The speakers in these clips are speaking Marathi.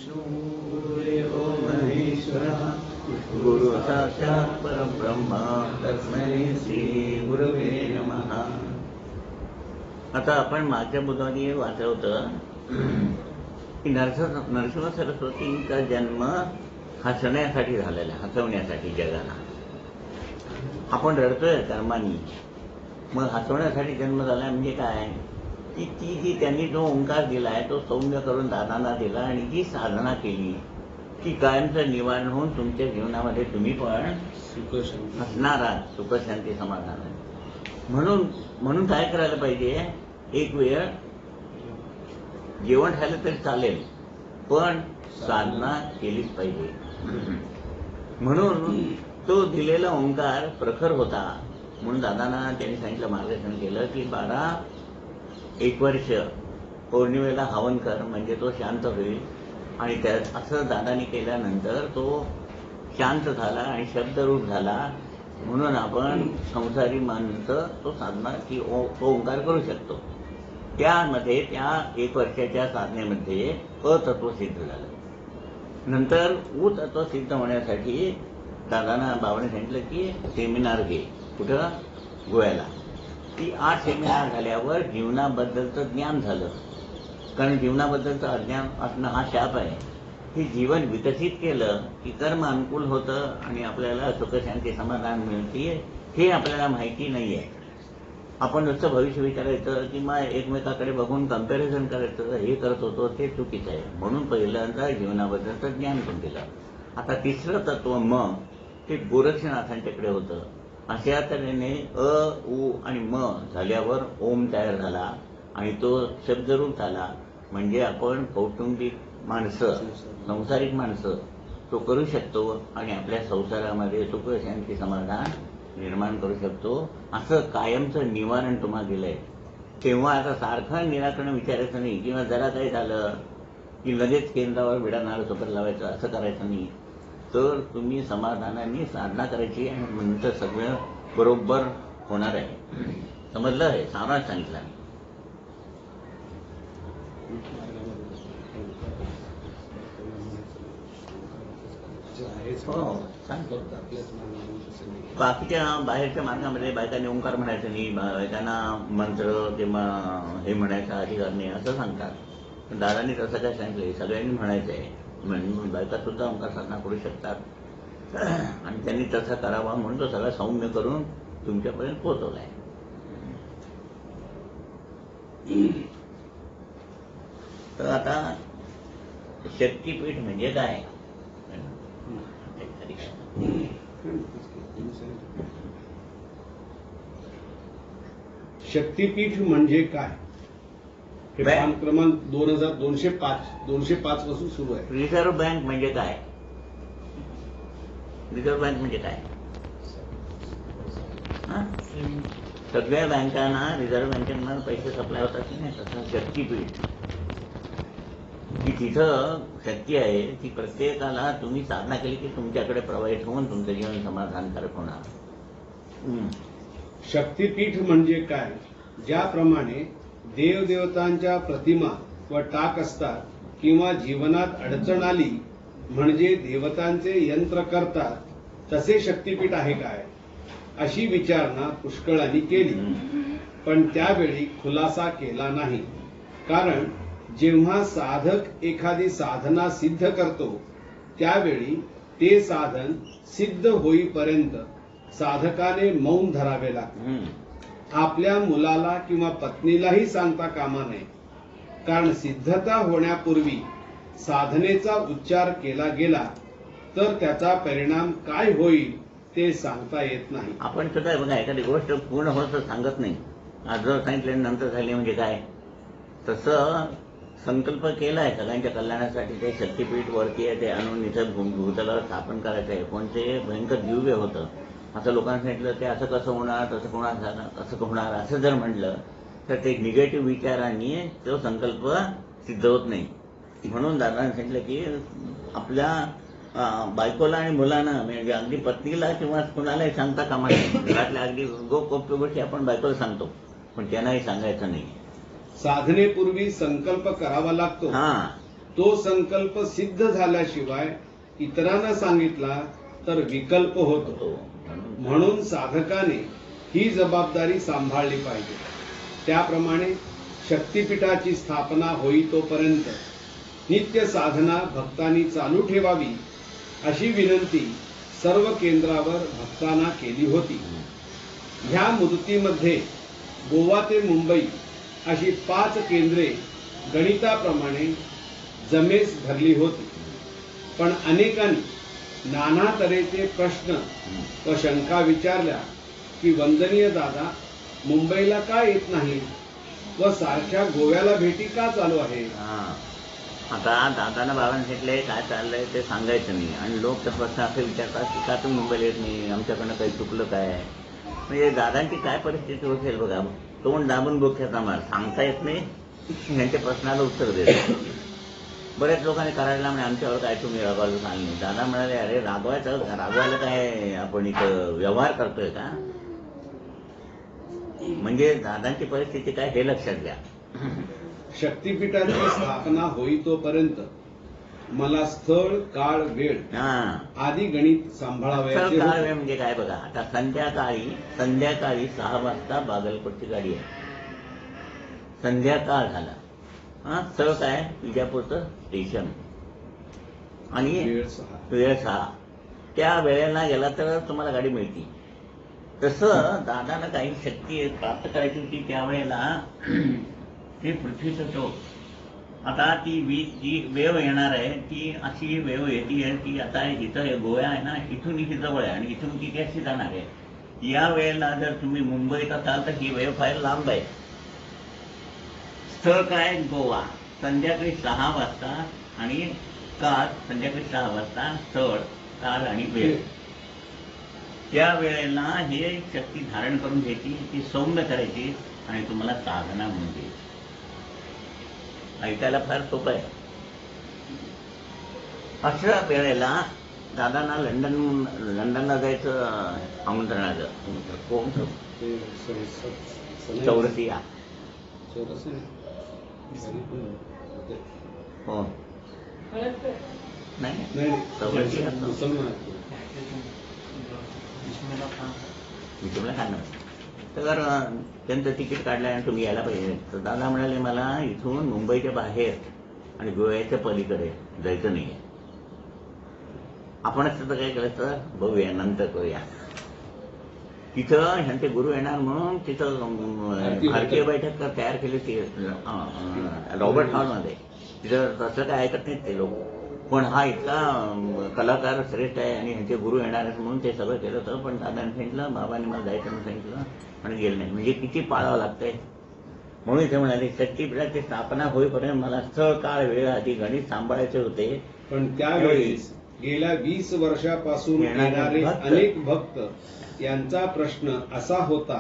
विष्णु गुरुदेवो महेश्वरः गुरु साक्षात् परब्रह्म तस्मै श्री गुरवे नमः. आता आपण मागच्या बुधवारी वाचलं होतं की नरसिंह सरस्वतींचा जन्म हसण्यासाठी झालेला, हसवण्यासाठी जगाला. आपण रडतोय कर्मानी, मग हसवण्यासाठी जन्म झाला म्हणजे काय की ती जी त्यांनी जो ओंकार दिलाय तो सौम्य करून दादांना दिला आणि जी साधना केली ती कायमचं निवारण होऊन तुमच्या जीवनामध्ये तुम्ही पण हसणार आहात, सुख शांती समाधान. म्हणून काय करायला पाहिजे, एक वेळ जेवण खायला तरी चालेल पण साधना केलीच पाहिजे. म्हणून तो दिलेला ओंकार प्रखर होता. म्हणून दादांना त्यांनी सांगितलं, मार्गदर्शन केलं की 1 वर्ष पौर्णिमेला हवन कर म्हणजे तो शांत होईल. आणि त्या असं दादांनी केल्यानंतर तो शांत झाला आणि शब्दरूप झाला. म्हणून आपण संसारी माणसं तो साधना की तो ओंकार करू शकतो. त्यामध्ये त्या 1 वर्षाच्या साधनेमध्ये अतत्व सिद्ध झालं. नंतर तत्व सिद्ध होण्यासाठी दादांना बाबांनी सांगितलं की सेमिनार घे. कुठं? गोव्याला. ती 8 सेमिनार झाल्यावर जीवनाबद्दलचं ज्ञान झालं. कारण जीवनाबद्दलचं अज्ञान असणं हा शाप आहे. हे जीवन विकसित केलं की कर्म अनुकूल होतं आणि आपल्याला सुख शांती समाधान मिळते. हे आपल्याला माहिती नाही आहे. आपण नुसतं भविष्य विचारायचं किंवा एकमेकाकडे बघून कम्पॅरिझन करायचं, हे करत होतो ते चुकीचं आहे. म्हणून पहिल्यांदा जीवनाबद्दलचं ज्ञान पण दिलं. आता 3रं तत्व म ते गोरक्षनाथांच्याकडे होतं. अशा तऱ्हेने उ आणि म झाल्यावर ओम तयार झाला आणि तो शब्दरूप झाला. म्हणजे आपण कौटुंबिक माणसं, संसारिक माणसं तो करू शकतो आणि आपल्या संसारामध्ये सुख शांती समाधान निर्माण करू शकतो. असं कायमचं निवारण तुम्हाला दिलंय. तेव्हा आता सारखं निराकरण विचारायचं नाही किंवा जरा काही झालं की लगेच केंद्रावर विडा नारळ चोकर लावायचं, असं करायचं नाही. तर तुम्ही समाधानाने साधना करायची आणि नंतर सगळं बरोबर होणार आहे. समजलं आहे? सारांश सांगितलं. हो, सांगतो. बाकीच्या बाहेरच्या मार्गामध्ये बायकांनी ओंकार म्हणायचं नाही, बायकांना मंत्र किंवा हे म्हणायचा अधिकार नाही असं सांगतात. पण दादांनी तसं काय सांगितलं, सगळ्यांनी म्हणायचं आहे. म्हणून बायका सुद्धा ओंकार साधना करू शकतात आणि त्यांनी तसं करावा म्हणून तो सगळा सौम्य करून तुमच्यापर्यंत पोहोचवलाय. तर आता शक्तीपीठ म्हणजे काय? शक्तीपीठ म्हणजे काय? हे पान क्रमांक 2205 पासून सुरू आहे. रिझर्व्ह बँक म्हणजे काय? रिझर्व्ह बँक म्हणजे काय? सगळ्या बँकांना, रिझर्व्ह बँकांना पैसे सप्लाय होतात की नाही, तसं शक्तीपीठ की तिथं शक्ती आहे ती प्रत्येकाला तुम्ही साधना केली की तुमच्याकडे प्रवाहित होऊन तुमचं जीवन समाधानकारक होणार. शक्तीपीठ म्हणजे काय? ज्याप्रमाणे देवदेवतांच्या प्रतिमा व टाक असतात किंवा जीवनात अडचण आली म्हणजे देवतांचे यंत्र करतात, तसे शक्तीपीठ आहे काय? अशी विचारणा पुष्कळांनी केली. पण त्यावेळी खुलासा केला नाही. कारण जेव्हा साधक एखादी साधना सिद्ध करतो त्यावेळी ते साधन सिद्ध होईपर्यंत साधकाने मौन धरावे लागते. आपल्या मुलाला किंवा पत्नीलाही सांगता कामा नये. कारण सिद्धता होण्यापूर्वी साधनेचा उच्चार केला गेला तर त्याचा परिणाम काय होईल ते सांगता येत नाही. आपण सुद्धा बघा, एखादी गोष्ट पूर्ण होत सांगत नाही. आज जर सांगितले नंतर झाली म्हणजे काय, तसं संकल्प केलाय सगळ्यांच्या कल्याणासाठी. ते शक्तीपीठ वरती आहे, ते आणून इथं भूतलावर स्थापन करायचं आहे. पण ते भयंकर दिव्य होतं. असं लोकांनी सांगितलं ते असं कसं होणार, तसं होणार झालं, कसं होणार असं जर म्हटलं तर ते निगेटिव्ह विचारांनी तो संकल्प सिद्ध होत नाही. म्हणून दादांनी सांगितलं की आपल्या बायकोला आणि मुलांना, म्हणजे अगदी पत्नीला किंवा कुणालाही सांगता कामा नये. घरातल्या अगदी गोप्य गोष्टी आपण बायकोला सांगतो पण त्यांनाही सांगायचं नाही. साधनेपूर्वी संकल्प करावा लागतो. तो संकल्प सिद्ध झाल्याशिवाय इतरांना सांगितला तर विकल्प होतो. म्हणून साधकाने ही जबाबदारी सांभाळली पाहिजे. त्याप्रमाणे शक्तिपीठाची स्थापना होईतोपर्यंत नित्य साधना भक्तांनी चालू ठेवावी अशी विनंती सर्व केंद्रावर भक्तांना केली होती. ह्या मुदतीमध्ये गोवा ते मुंबई अशी 5 केंद्रे गणिताप्रमाणे जमेस धरली होती. पण अनेकांनी नाना तऱ्हेचे प्रश्न व शंका विचारल्या की वंदनीय दादा मुंबईला का येत नाही व सारख्या गोव्याला भेटी का चालू आहे. आता दादांना बाबांना म्हटले काय चाललंय ते सांगायचं नाही आणि लोक त्या प्रश्न असे विचारतात की का तुम्ही मुंबईला येत नाही, आमच्याकडनं काही चुकलं काय. म्हणजे दादांची काय परिस्थिती होईल बघा. तोंड दाबून बोक्याचा मार, सांगता येत नाही यांच्या प्रश्नाला उत्तर देत. बऱ्याच लोकांनी करायला म्हणजे आमच्यावर काय तुम्ही रागवायला सांगले नाही. दादा म्हणाले अरे रागवायला काय आपण इथं व्यवहार करतोय का. म्हणजे दादांची परिस्थिती काय हे लक्षात घ्या. शक्तिपीठाची स्थापना होईतोपर्यंत मला स्थळ काळ वेळ आदी गणित सांभाळावयाचे काळ वेळ म्हणजे काय बघा. आता संध्याकाळी 6 वाजता बागलकोटची गाडी आहे. संध्याकाळ झाला. स्थळ काय विजापूरचं स्टेशन आणि वेळ 6. त्या वेळेला गेला तर तुम्हाला गाडी मिळते. तसं दादाला काही शक्ती प्राप्त करायची होती त्यावेळेला ते पृथ्वीचं टोक. आता ती जी वेव येणार आहे ती अशी वेव येते की आता इथं गोवा आहे ना, इथून ही जवळ आहे आणि इथून ती कशी जाणार आहे. या वेळेला जर तुम्ही मुंबईत असाल तर ही वेव फार लांब आहे. स्थळ काय गोवा, संध्याकाळी 6 वाजता आणि काळ संध्याकाळी 6 वाजता. स्थळ काळ आणि वेळ. त्या वेळेला हे शक्ती धारण करून घ्यायची, ती सौम्य करायची आणि तुम्हाला साधना म्हणून द्यायची. ऐकायला फार सोपं आहे. अशा वेळेला दादांना लंडनला जायचं आमंत्रण आलं. कोण चौरसिया हो नाही चौरसिया विष्णूला खाणं. तर त्यांचं तिकीट काढलं आणि तुम्ही यायला पाहिजे. तर दादा म्हणाले मला इथून मुंबईच्या बाहेर आणि गोव्याच्या पलीकडे जायचं नाही. आपणच तिथं काय केलं तर बघूया नंतर करूया. तिथं ह्यांचे गुरु येणार म्हणून तिथं भारतीय बैठक तयार केली ती रॉबर्ट हॉलमध्ये. तिथं तसं काय ऐकत नाहीत ते लोक. पण हा इतका कलाकार श्रेष्ठ आहे आणि ह्यांचे गुरु येणार आहेत म्हणून ते सगळं केलं होतं. पण दादाने सांगितलं बाबांनी मला जायचं म्हणून सांगितलं आणि गेलं नाही. म्हणजे किती पाळावं लागतंय. म्हणून इथे म्हणाले शक्तिपीठाची स्थापना होईपर्यंत मला स्थळ काळ वेळ आधी गणित सांभाळायचे होते. पण त्यावेळेस गेल्या 20 वर्षापासून येणारे अनेक भक्त यांचा प्रश्न असा होता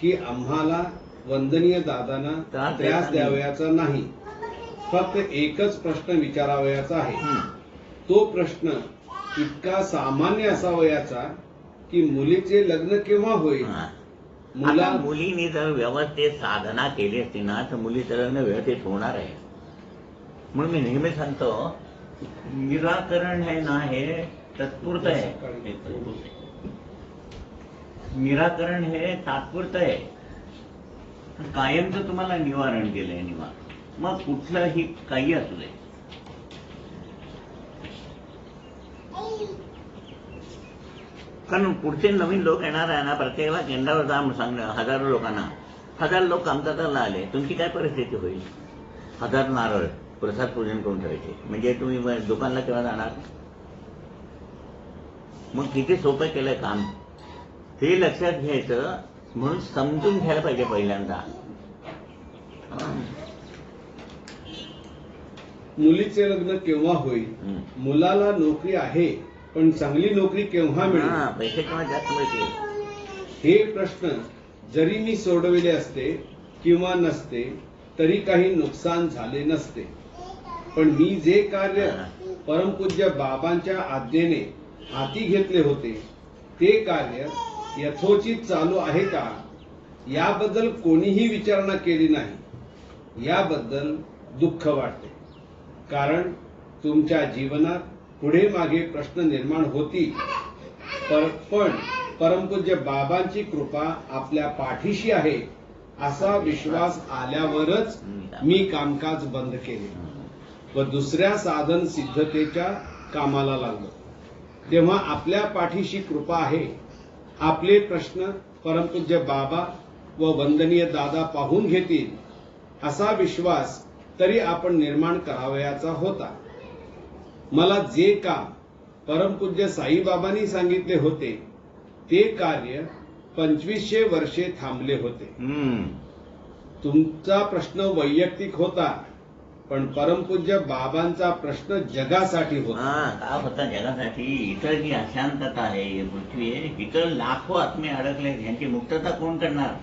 की आम्हाला वंदनीय दादांना त्रास द्यावयाचा नाही, फक्त एकच प्रश्न विचारावयाचा आहे. तो प्रश्न इतका सामान्य असावयाचा की मुलीचे लग्न केव्हा होईल. मुलीने जर व्यवस्थित साधना केली असती ना तर मुलीचं लग्न व्यवस्थित होणार आहे. म्हणून मी नेहमी सांगतो निराकरण है ना हे तात्पुरतं आहे. निराकरण हे तात्पुरतं आहे. कायमचं तुम्हाला निवारण केलंय. मग कुठलंही काही असू दे. कारण पुढचे नवीन लोक येणार आहे ना, प्रत्येकाला केंद्रावर जा सांगणं. हजारो लोकांना 1000 लोक कामकाजाला आले, तुमची काय परिस्थिती होईल. 1000 नारळ प्रसाद पूजन करून ठेवायचे. म्हणजे तुम्ही दुकानला केव्हा जाणार. मग किती सोपं केलंय काम हे लक्षात घ्यायचं. म्हणून समजून घ्यायला पाहिजे पहिल्यांदा. मुलीचे लग्न केव्हा होईल, मुलाला नोकरी आहे पण चांगली नोकरी केव्हा मिळेल, पैसे केव्हा जास्त मिळतील, हे प्रश्न जरी मी सोडविले असते किंवा नसते तरी काही नुकसान झाले नसते. पण मी जे कार्य परमपूज्य बाबांच्या आज्ञेने हाती घेतले होते ते कार्य यथोचित चालू आहे का याबद्दल कोणीही विचारणा केली नाही. याबद्दल दुःख वाटते. कारण तुमच्या जीवनात पुढे मागे प्रश्न निर्माण होतील, पण परमपूज्य बाबांची कृपा आपल्या पाठीशी आहे असा विश्वास आल्यावरच मी कामकाज बंद केले व दुसऱ्या साधन सिद्धतेच्या कामाला लागलो. तेव्हा आपल्या पाठीशी कृपा आहे. आपले प्रश्न परमपूज्य बाबा व वंदनीय दादा पाहून घेतील असा विश्वास तरी आपण निर्माण करावयाचा होता. मला जे काम परमपूज्य साईबाबांनी सांगितले होते ते कार्य 2500 वर्षे थांबले होते. तुमचा प्रश्न वैयक्तिक होता, पण परमपूज्य बाबांचा प्रश्न जगासाठी होता. का होता जगासाठी? इतर जी अशांतता आहे ही पृथ्वी आहे, इतर लाखो आत्मे अडकले, ह्यांची मुक्तता कोण करणार?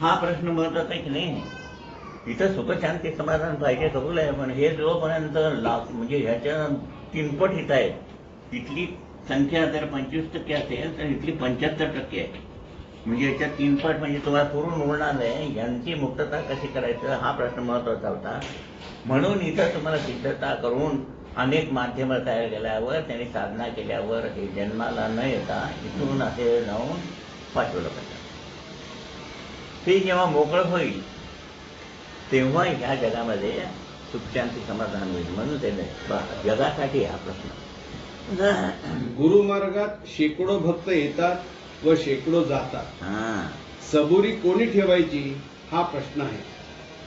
हा प्रश्न महत्वाचा आहे की नाही? इथं सुखशांती समाधान पाहिजे, कबूल आहे, पण हे जोपर्यंत म्हणजे ह्याच्या 3पट हित आहे, इथली संख्या जर 25% असेल तर इथली 75% आहे. म्हणजे याच्यात 3पट म्हणजे तुम्हाला पुरून उरणार नाही. यांची मुक्तता कशी करायचं हा प्रश्न महत्वाचा होता. म्हणून इथं तुम्हाला सिद्धता करून अनेक माध्यमं तयार केल्यावर, त्यांनी साधना केल्यावर हे जन्माला न येता इथून असे जाऊन पाठवलं पाहिजे. ते जेव्हा मोकळं होईल तेव्हा ह्या जगामध्ये सुखशांती समाधान होईल. म्हणून ते जगासाठी हा प्रश्न. गुरुमार्गात शेकडो भक्त येतात व शेकडो जातात. सबुरी कोणी ठेवायची हा प्रश्न आहे.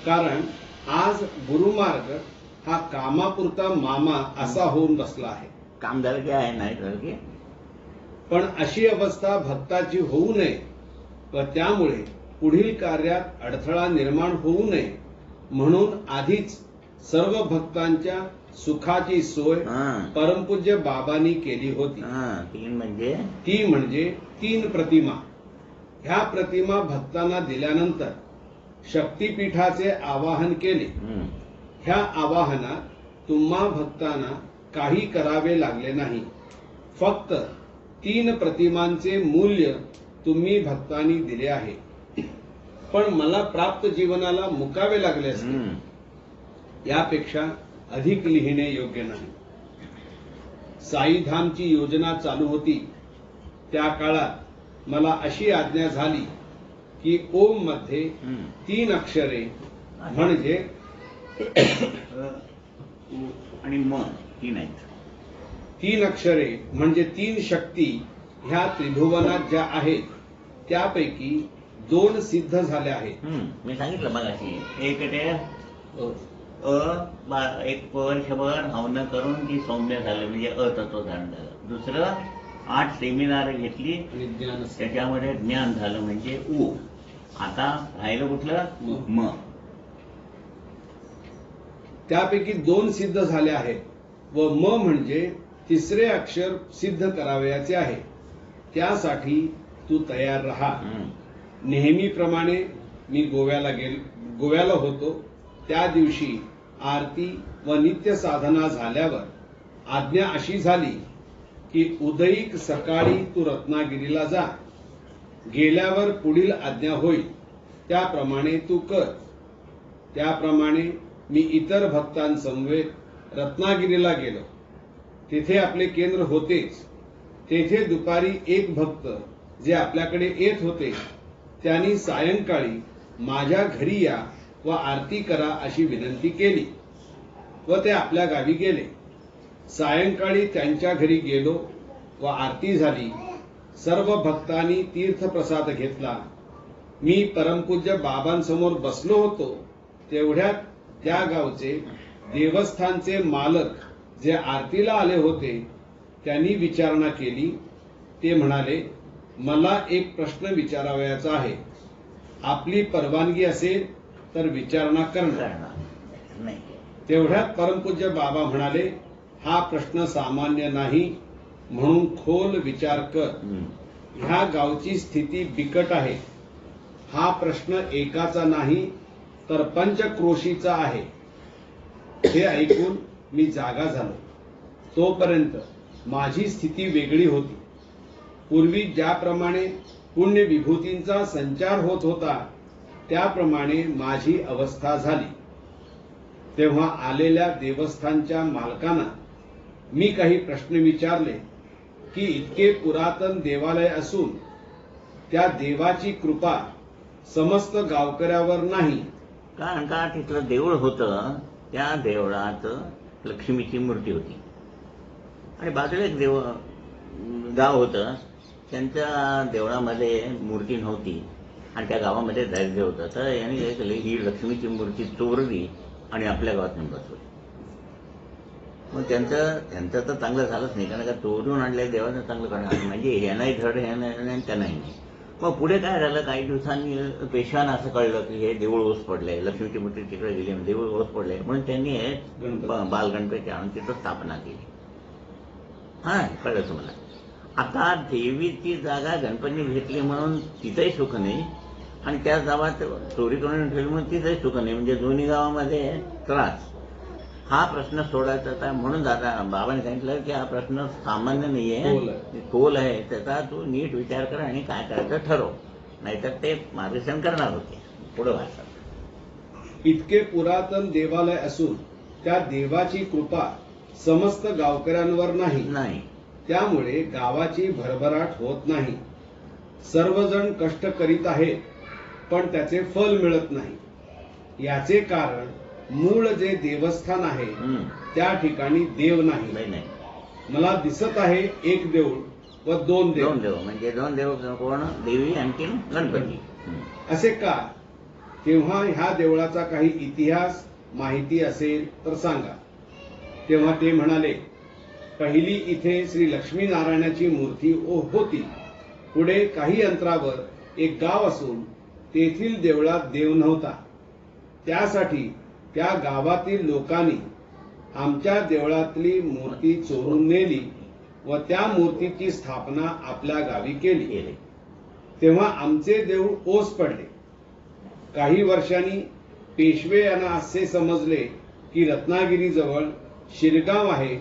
कारण आज गुरुमार्ग हा कामापुरता मामा असा होऊन बसला आहे. काम झालं की आहे, नाही झालं की. पण अशी अवस्था भक्ताची होऊ नये व त्यामुळे पुढील कार्यात अडथळा निर्माण होऊ नये म्हणून आधीच सर्व भक्तांच्या सुखाची सोय परमपूज्य बाबांनी केली होती. ती म्हणजे 3 प्रतिमा. ह्या प्रतिमा भक्तांना दिल्यानंतर शक्तीपीठाचे आवाहन केले. ह्या आवाहनात तुम्हा भक्तांना काही करावे लागले नाही. फक्त 3 प्रतिमांचे मूल्य तुम्ही भक्तांनी दिले आहे. पण मला प्राप्त जीवनाला मुकावे लागले असते. यापेक्षा अधिक लिहिणे योग्य नाही. साईधामची योजना चालू होती त्या काळात मला अशी आज्ञा झाली की ओम मध्ये 3 अक्षरे म्हणजे आणि मन 3 आहेत. 3 अक्षरे म्हणजे 3 शक्ती ह्या त्रिभुवनात ज्या आहेत त्यापैकी 2 सिद्ध झाल्या आहेत. मी सांगितलं मगाशी. एक ते एक वर्षभर हवन करून ती सौम्य झालं, म्हणजे तत्व धारण झालं. दुसरं 8 सेमिनार घेतली, त्याच्यामध्ये ज्ञान झालं म्हणजे ऊ. आता राहिलं कुठलं? म. त्यापैकी 2 सिद्ध झाले आहेत व म म्हणजे 3रे अक्षर सिद्ध करावयाचे आहे. त्यासाठी तू तयार राहा. नेहमीप्रमाणे मी गोव्याला होतो. त्या दिवशी आरती व नित्य साधना झाल्यावर आज्ञा अशी झाली की उदयिक सकाळी तू रत्नागिरीला जा. गेल्यावर पुढील आज्ञा होईल त्याप्रमाणे तू कर. त्याप्रमाणे मी इतर भक्तांसमवेत रत्नागिरीला गेलो. तेथे आपले केंद्र होतेच. तेथे दुपारी एक भक्त जे आपल्याकडे येत होते त्यांनी सायंकाळी माझ्या घरी या व आरती करा अशी विनंती केली व ते आपल्या गावी गेले. सायंकाळी त्यांच्या घरी गेलो व आरती झाली. सर्व भक्तांनी तीर्थप्रसाद घेतला. मी परमपूज्य बाबांसमोर बसलो होतो. तेवढ्यात त्या गावचे देवस्थानचे मालक जे आरतीला आले होते त्यांनी विचारणा केली. ते म्हणाले, मला एक प्रश्न विचारावयाचा आहे. आपली परवानगी असेल तर विचारणा करणार. तेवढ्यात परमपूज्य बाबा म्हणाले, हा प्रश्न सामान्य नाही, म्हणून खोल विचार कर. ह्या गावची स्थिती बिकट आहे. हा प्रश्न एकाचा नाही तर पंचक्रोशीचा आहे. हे ऐकून मी जागा झालो. तोपर्यंत माझी स्थिती वेगळी होती. पूर्वी ज्याप्रमाणे पुण्य विभूतींचा संचार होत होता त्याप्रमाणे माझी अवस्था झाली. तेव्हा आलेल्या देवस्थानच्या मालकांना मी काही प्रश्न विचारले की इतके पुरातन देवालय असून त्या देवाची कृपा समस्त गावकऱ्यावर नाही. कारण का तिथलं देऊळ होतं, त्या देवळात लक्ष्मीची मूर्ती होती आणि बाजूला एक गाव होतं, त्यांच्या देवळामध्ये मूर्ती नव्हती आणि त्या गावामध्ये दारिद्र्य होतं. तर यांनी काय केलं, ही लक्ष्मीची मूर्ती चोरली आणि आपल्या गावात नेऊन बसवली. मग त्यांचं तर चांगलं झालंच नाही, कारण का चोरून आणलेल्या देवाचं चांगलं करणार म्हणजे ह्यानाही धड ह्यानं आणि त्यांनाही नाही. मग पुढे काय झालं, काही दिवसांनी पेशव्यांना असं कळलं की हे देऊळ ओस पडलंय, लक्ष्मीची मूर्ती तिकडे गेली, देऊळ ओस पडलंय, म्हणून त्यांनी हे बालगणपती आणून तिथं स्थापना केली. हा, कळलं तुम्हाला. आता देवीची जागा गणपती घेतली म्हणून तिथंही सुख नाही आणि त्या गावात चोरी करून ठेवली म्हणून तिथंही सुख नाही, म्हणजे दोन्ही गावामध्ये त्रास. हा प्रश्न सोडायचा होता. म्हणून दादा बाबांनी सांगितलं की हा प्रश्न सामान्य नाहीये, खोल आहे, त्याचा तू नीट विचार कर आणि काय करायचं ठरव, नाहीतर ते मार्गदर्शन करणार होते. पुढे वाचतात. इतके पुरातन देवालय असून त्या देवाची कृपा समस्त गावकऱ्यांवर नाही. त्यामुळे गावाची भरभराट होत नाही. सर्वजण कष्ट करीत आहेत पण त्याचे फल मिळत नाही. याचे कारण मूळ जे देवस्थान आहे त्या ठिकाणी देव नाही. मला दिसत आहे एक देऊळ व दोन देव. म्हणजे दोन देव कोण? देवी आणखी गणपती. असे का? तेव्हा ह्या देवळाचा काही इतिहास माहिती असेल तर सांगा. तेव्हा ते म्हणाले, पहिली इथे श्री लक्ष्मीनारायणाची मूर्ती होती. पुढे काही अंतरावर एक गाव असून तेथील देवळात देव नव्हता. त्यासाठी त्या गावातील लोकांनी आमच्या देवळातली मूर्ती चोरून नेली व त्या मूर्तीची स्थापना आपल्या गावी केली. तेव्हा आमचे देऊळ ओस पडले. काही वर्षांनी पेशवे यांना असे समजले की रत्नागिरीजवळ शिरगाव आहे,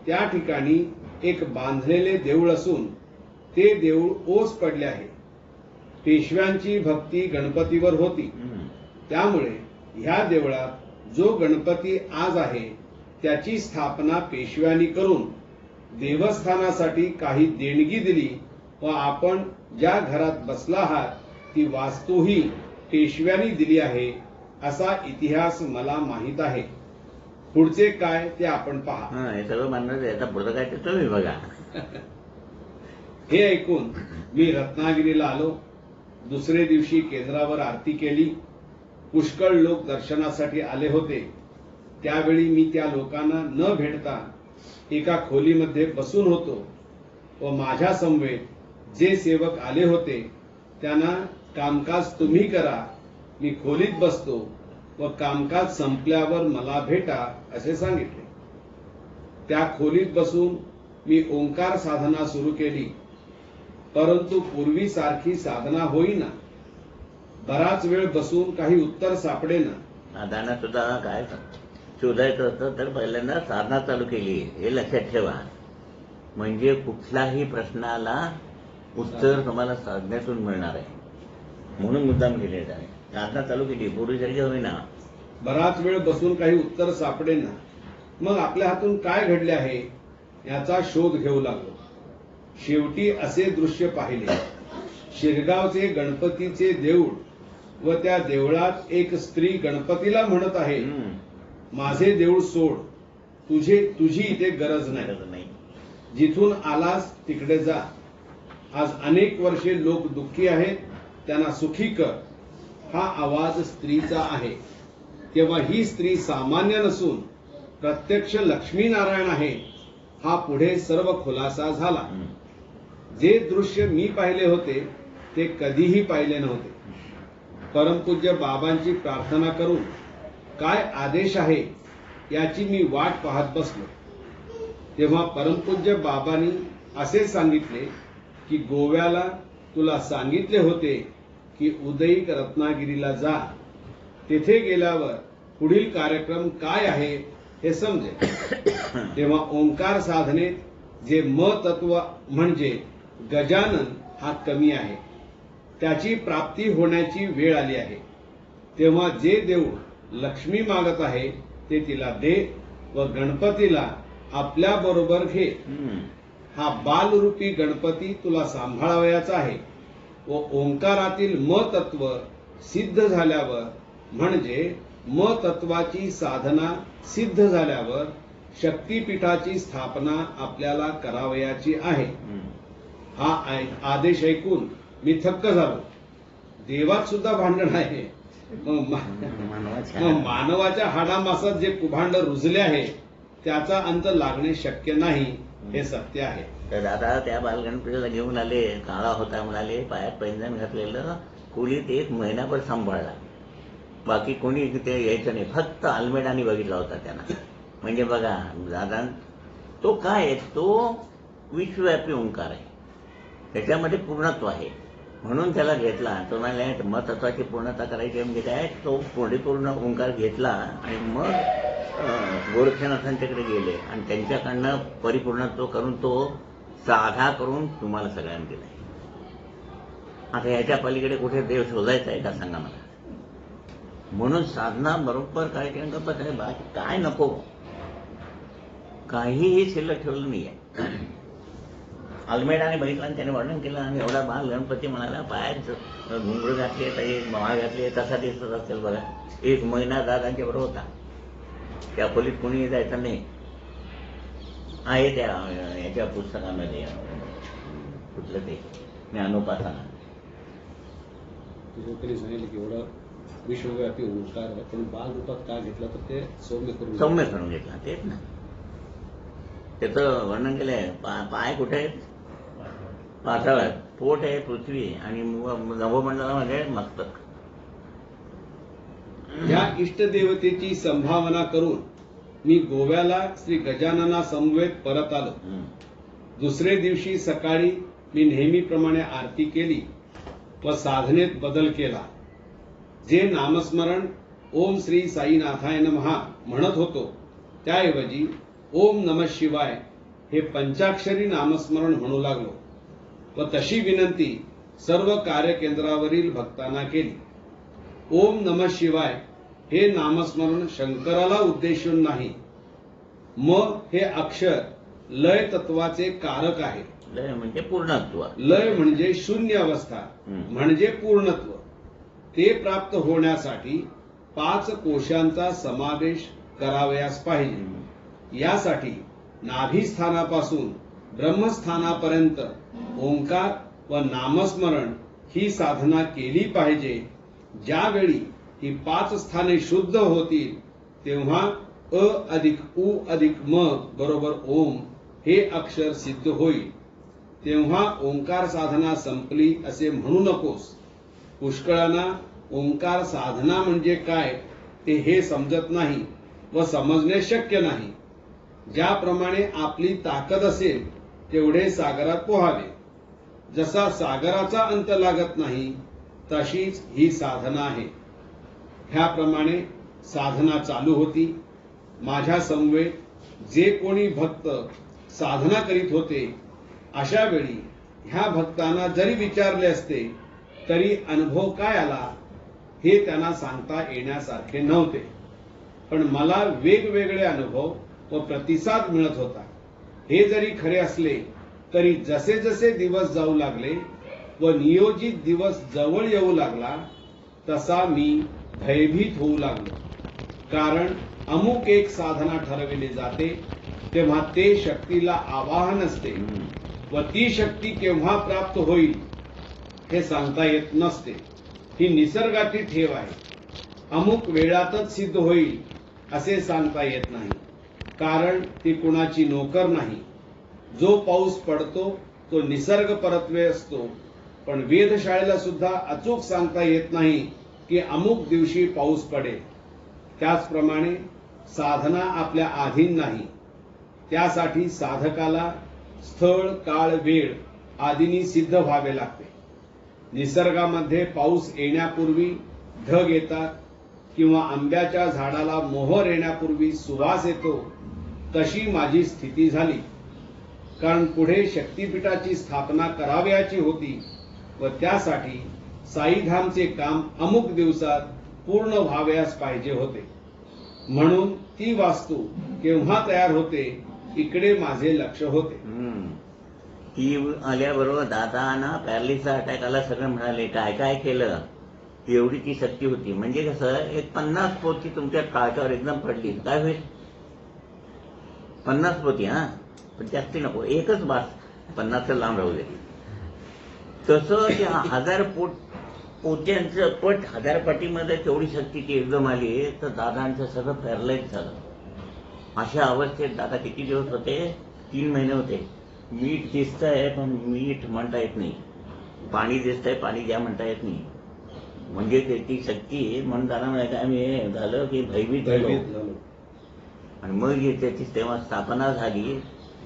त्या ठिकाणी एक बांधलेले देऊळ असून ते देऊळ ओस पडले आहे. पेशव्यांची भक्ती गणपतीवर होती, त्यामुळे ह्या देवळात जो गणपती आज आहे त्याची स्थापना पेशव्यांनी करून देवस्थानासाठी काही देणगी दिली व आपण ज्या घरात बसला आहात ती वास्तूही पेशव्यांनी दिली आहे, असा इतिहास मला माहीत आहे. पुढचे काय ते आपण पहा. हे सगळं मानणार, आता पुढचं काय ते तुम्ही बघा. हे ऐकून मी रत्नागिरीला आलो. दुसरे दिवशी केंद्रावर आरती केली. पुष्कळ लोक दर्शनासाठी आले होते. त्यावेळी मी त्या लोकांना न भेटता एका खोलीमध्ये बसून होतो व माझ्या समवेत जे सेवक आले होते त्यांना कामकाज तुम्ही करा, मी खोलीत बसतो व कामकाज संपल्यावर मला भेटा असे सांगितले. त्या खोलीत बसून मी ओंकार साधना सुरू केली, परंतु पूर्वीसारखी साधना होईना. बराच वेळ बसून काही उत्तर सापडेना. दादांना सुद्धा काय शोधायचं असतं तर पहिल्यांदा साधना चालू केली, हे लक्षात ठेवा. म्हणजे कुठल्याही प्रश्नाला उत्तर तुम्हाला साधण्यातून मिळणार आहे, म्हणून मुद्दाम केलेला आहे. साधना चालू केली, पूर्वीसारखी होईना. बराच वेळ बसून काही उत्तर सापडेना. मग आपल्या हातून काय घडले आहे याचा शोध घेऊ लागलो. शेवटी असे दृश्य पाहिले. शिरगावचे गणपतीचे देऊळ व त्या देवळात एक स्त्री गणपतीला म्हणत आहे, माझे देऊळ सोड, तुझी इथे गरज नाही. जिथून आलास तिकडे जा. आज अनेक वर्षे लोक दुःखी आहेत, त्यांना सुखी कर. हा आवाज स्त्रीचा आहे. तेव्हा ही स्त्री सामान्य नसून प्रत्यक्ष लक्ष्मीनारायण आहे. हा पुढे सर्व खुलासा झाला. जे दृश्य मी पाहिले होते ते कधीही पाहिले नव्हते. परमपूज्य बाबांची प्रार्थना करून काय आदेश आहे याची मी वाट पाहत बसलो. तेव्हा परमपूज्य बाबांनी असे सांगितले की गोव्याला तुला सांगितले होते की उदयिक रत्नागिरीला जा. तेथे गेल्यावर पुढील कार्यक्रम काय आहे हे समजेल. तेव्हा ओंकार साधनेत जे तत्व म्हणजे गजानन हा कमी आहे, त्याची प्राप्ती होण्याची वेळ आली आहे. तेव्हा जे देऊळ लक्ष्मी मागत आहे ते तिला दे व गणपतीला आपल्या बरोबर घे. हा बालरूपी गणपती तुला सांभाळावयाचा आहे व ओंकारातील म तत्व सिद्ध झाल्यावर म्हणजे म तत्वाची साधना सिद्ध झाल्यावर शक्तीपीठाची स्थापना आपल्याला करावयाची आहे. हा आदेश ऐकून मी थक्क झालो. देवात सुद्धा भांडण आहे. मग मानवाच्या हाडामासात जे कुभांड रुजले आहे त्याचा अंत लागणे शक्य नाही हे सत्य आहे. तर दादा त्या बालगणपतीला घेऊन आले. काळा होता म्हणाले, पायात पैंजण घातलेलं. खोलीत 1 महिनाभर सांभाळला. बाकी कोणी ते यायचं नाही. फक्त आल्मेडानी बघितला होता त्यांना. म्हणजे बघा दादा, तो काय आहे, तो विश्वव्यापी ओंकार आहे. त्याच्यामध्ये पूर्णत्व आहे. म्हणून त्याला घेतला. तो म्हणाले तत्वाची पूर्णता करायची म्हणजे काय, तो परिपूर्ण ओंकार घेतला आणि मग गोरक्षनाथांच्याकडे गेले आणि त्यांच्याकडनं परिपूर्णत्व करून तो साधा करून तुम्हाला सगळ्यांना दिलाय. आता याच्या पलीकडे कुठे देव शोधायचा आहे का सांगा मला. म्हणून साधना बरोबर काय केलं, बाकी काय नको, काहीही शिल्लक ठेवलं नाहीये. आल्मेडाने बघितलं आणि त्याने वर्णन केलं आणि एवढा बाल गणपती म्हणाला, पायात घुंगरू घातले, माळ घातले, तसा दिसत असेल बघा. 1 महिना दादांच्या बरोबर होता. त्या खोलीत कोणी जायचं नाही. आहे त्या याच्या पुस्तकामध्ये कुठलं ते ज्ञानोपासना. तुझं तरी सांगितलं की एवढं विश्वव्यापी ओंकार आहे, पण बाल रूपात का घेतला तर ते सौम्य करून घेतला. तेच ना, त्याचं वर्णन केलंय. पाय कुठे आहेत, पाताळात. पोट आहे पृथ्वी आणि नभोमंडलामध्ये मस्तक. या इष्टदेवतेची संभावना करून मी गोव्याला श्री गजानना समवेत परत आलो. दुसरे दिवशी सकाळी मी नेहमीप्रमाणे आरती केली व साधनेत बदल केला. जे नामस्मरण ओम श्री साईनाथाय नमः म्हणत होतो त्याऐवजी ओम नमः शिवाय हे पंचाक्षरी नामस्मरण म्हणू लागलो व तशी विनंती सर्व कार्यकेंद्रावरील भक्तांना केली. ओम नमः शिवाय हे नामस्मरण शंकराला उद्देशून नाही. म हे अक्षर लय तत्वाचे कारक आहे. लय म्हणजे पूर्णत्व. लय म्हणजे शून्य अवस्था म्हणजे पूर्णत्व. ते प्राप्त होण्यासाठी 5 कोशांचा समावेश करावयास पाहिजे. यासाठी नाभिस्थानापासून ब्रह्मस्थानापर्यंत ओंकार व नामस्मरण ही साधना केली पाहिजे. ज्यावेळी ही 5 स्थाने शुद्ध होतील तेव्हा अ अधिक उ अधिक म बरोबर ओम हे अक्षर सिद्ध होईल. तेव्हा ओंकार साधना संपली असे म्हणू नकोस. पुष्कळांना ओंकार साधना म्हणजे काय ते हे समजत नाही व समजणे शक्य नाही. ज्याप्रमाणे आपली ताकद असेल तेवढे सागरात पोहावे. जसा सागराचा अंत लागत नाही तशीच ही साधना आहे. ह्याप्रमाणे साधना चालू होती. माझ्या समवेत जे कोणी भक्त साधना करीत होते अशा वेळी ह्या भक्तांना जरी विचारले असते तरी अनुभव काय आला हे त्यांना सांगता येण्यासारखे नव्हते. पण मला वेगवेगळे अनुभव व प्रतिसाद मिळत होता. हे जरी खरे असले तरी जसे जसे दिवस जाऊ लागले व नियोजित दिवस जवळ येऊ लागला तसा मी भयभीत होऊ लागलो. कारण अमुक एक साधना ठरविली जाते तेव्हा ते शक्तीला आवाहन असते व ती शक्ती केव्हा प्राप्त होईल हे सांगता येत नसते. ही निसर्गाची ठेव आहे. अमुक वेळातच सिद्ध होईल असे सांगता येत नाही. कारण ती कुणाची नोकर नाही. जो पाऊस पडतो तो निसर्ग परत्वे असतो. पण वेधशाळेला सुद्धा अचूक सांगता येत नाही की अमुक दिवशी पाऊस पडेल. त्याचप्रमाणे साधना आपल्या अधीन नाही. त्यासाठी साधकाला स्थळ काळ वेळ आदींनी सिद्ध व्हावे लागते. निसर्गामध्ये पाऊस येण्यापूर्वी ढग येतात किंवा आंब्याच्या झाडाला मोहर येण्यापूर्वी सुवास येतो तशी माझी स्थिती झाली. कारण पुढे शक्तीपीठाची स्थापना करावयाची होती व त्यासाठी साईधामचे काम अमुक दिवसात पूर्ण व्हावयास पाहिजे होते. म्हणून ती वास्तू केव्हा तयार होते इकडे माझे लक्ष होते. ती आल्याबरोबर दादांना पॅरालिसचा अटॅक आला. सगळं म्हणाले काय काय केलं. एवढी ती शक्ती होती. म्हणजे कसं एक 50 पोती तुमच्या टाळक्यावर एकदम पडली काय होईल. 50 पोती पण जास्ती नको. एकच बास. 50 लांब राहू दे. तसं त्या 1000 पोत्यांचं पट 1000 पटीमध्ये तेवढी शक्ती ती एकदम आली तर दादांचं सगळं पॅरलाइज झालं. अशा अवस्थेत दादा किती दिवस होते. 3 महिने होते. मीठ दिसतंय पण मीठ म्हणता येत नाही. पाणी दिसतंय पाणी द्या म्हणता येत नाही. म्हणजे त्याची शक्ती म्हणून दादा म्हणायचं आम्ही झालं की भयभीत झालो. आणि मग त्याची तेव्हा स्थापना झाली.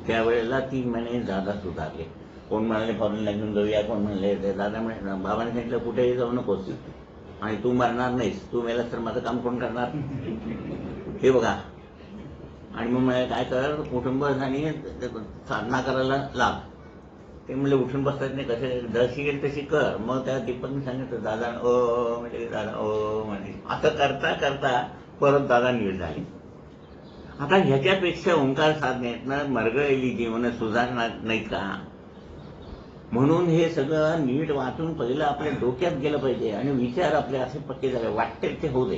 त्यावेळेला 3 महिने दादा सुधारले. कोण म्हणाले फॉरेनला घेऊन जाऊया. कोण म्हणले दादा म्हणे बाबाने सांगितलं कुठेही जाऊ नकोस आणि तू मरणार नाहीस. तू मेलास तर माझं काम कोण करणार हे बघा. आणि मग मला काय कर कुटुंब आणि साधना करायला लाग. ते म्हणले उठून बसतात नाही कसे जशी येईल तशी कर. मग त्या दीपकने सांगितलं दादा म्हणजे दादा म्हणजे असं करता करता परत दादा नीट झाले. आता ह्याच्यापेक्षा ओंकार साधनेतनं मरगळलेली जीवन सुधारणार नाहीत का. म्हणून हे सगळं नीट वाचून पहिलं आपल्या डोक्यात गेलं पाहिजे आणि विचार आपले असे पक्के झाले वाटते ते होऊ दे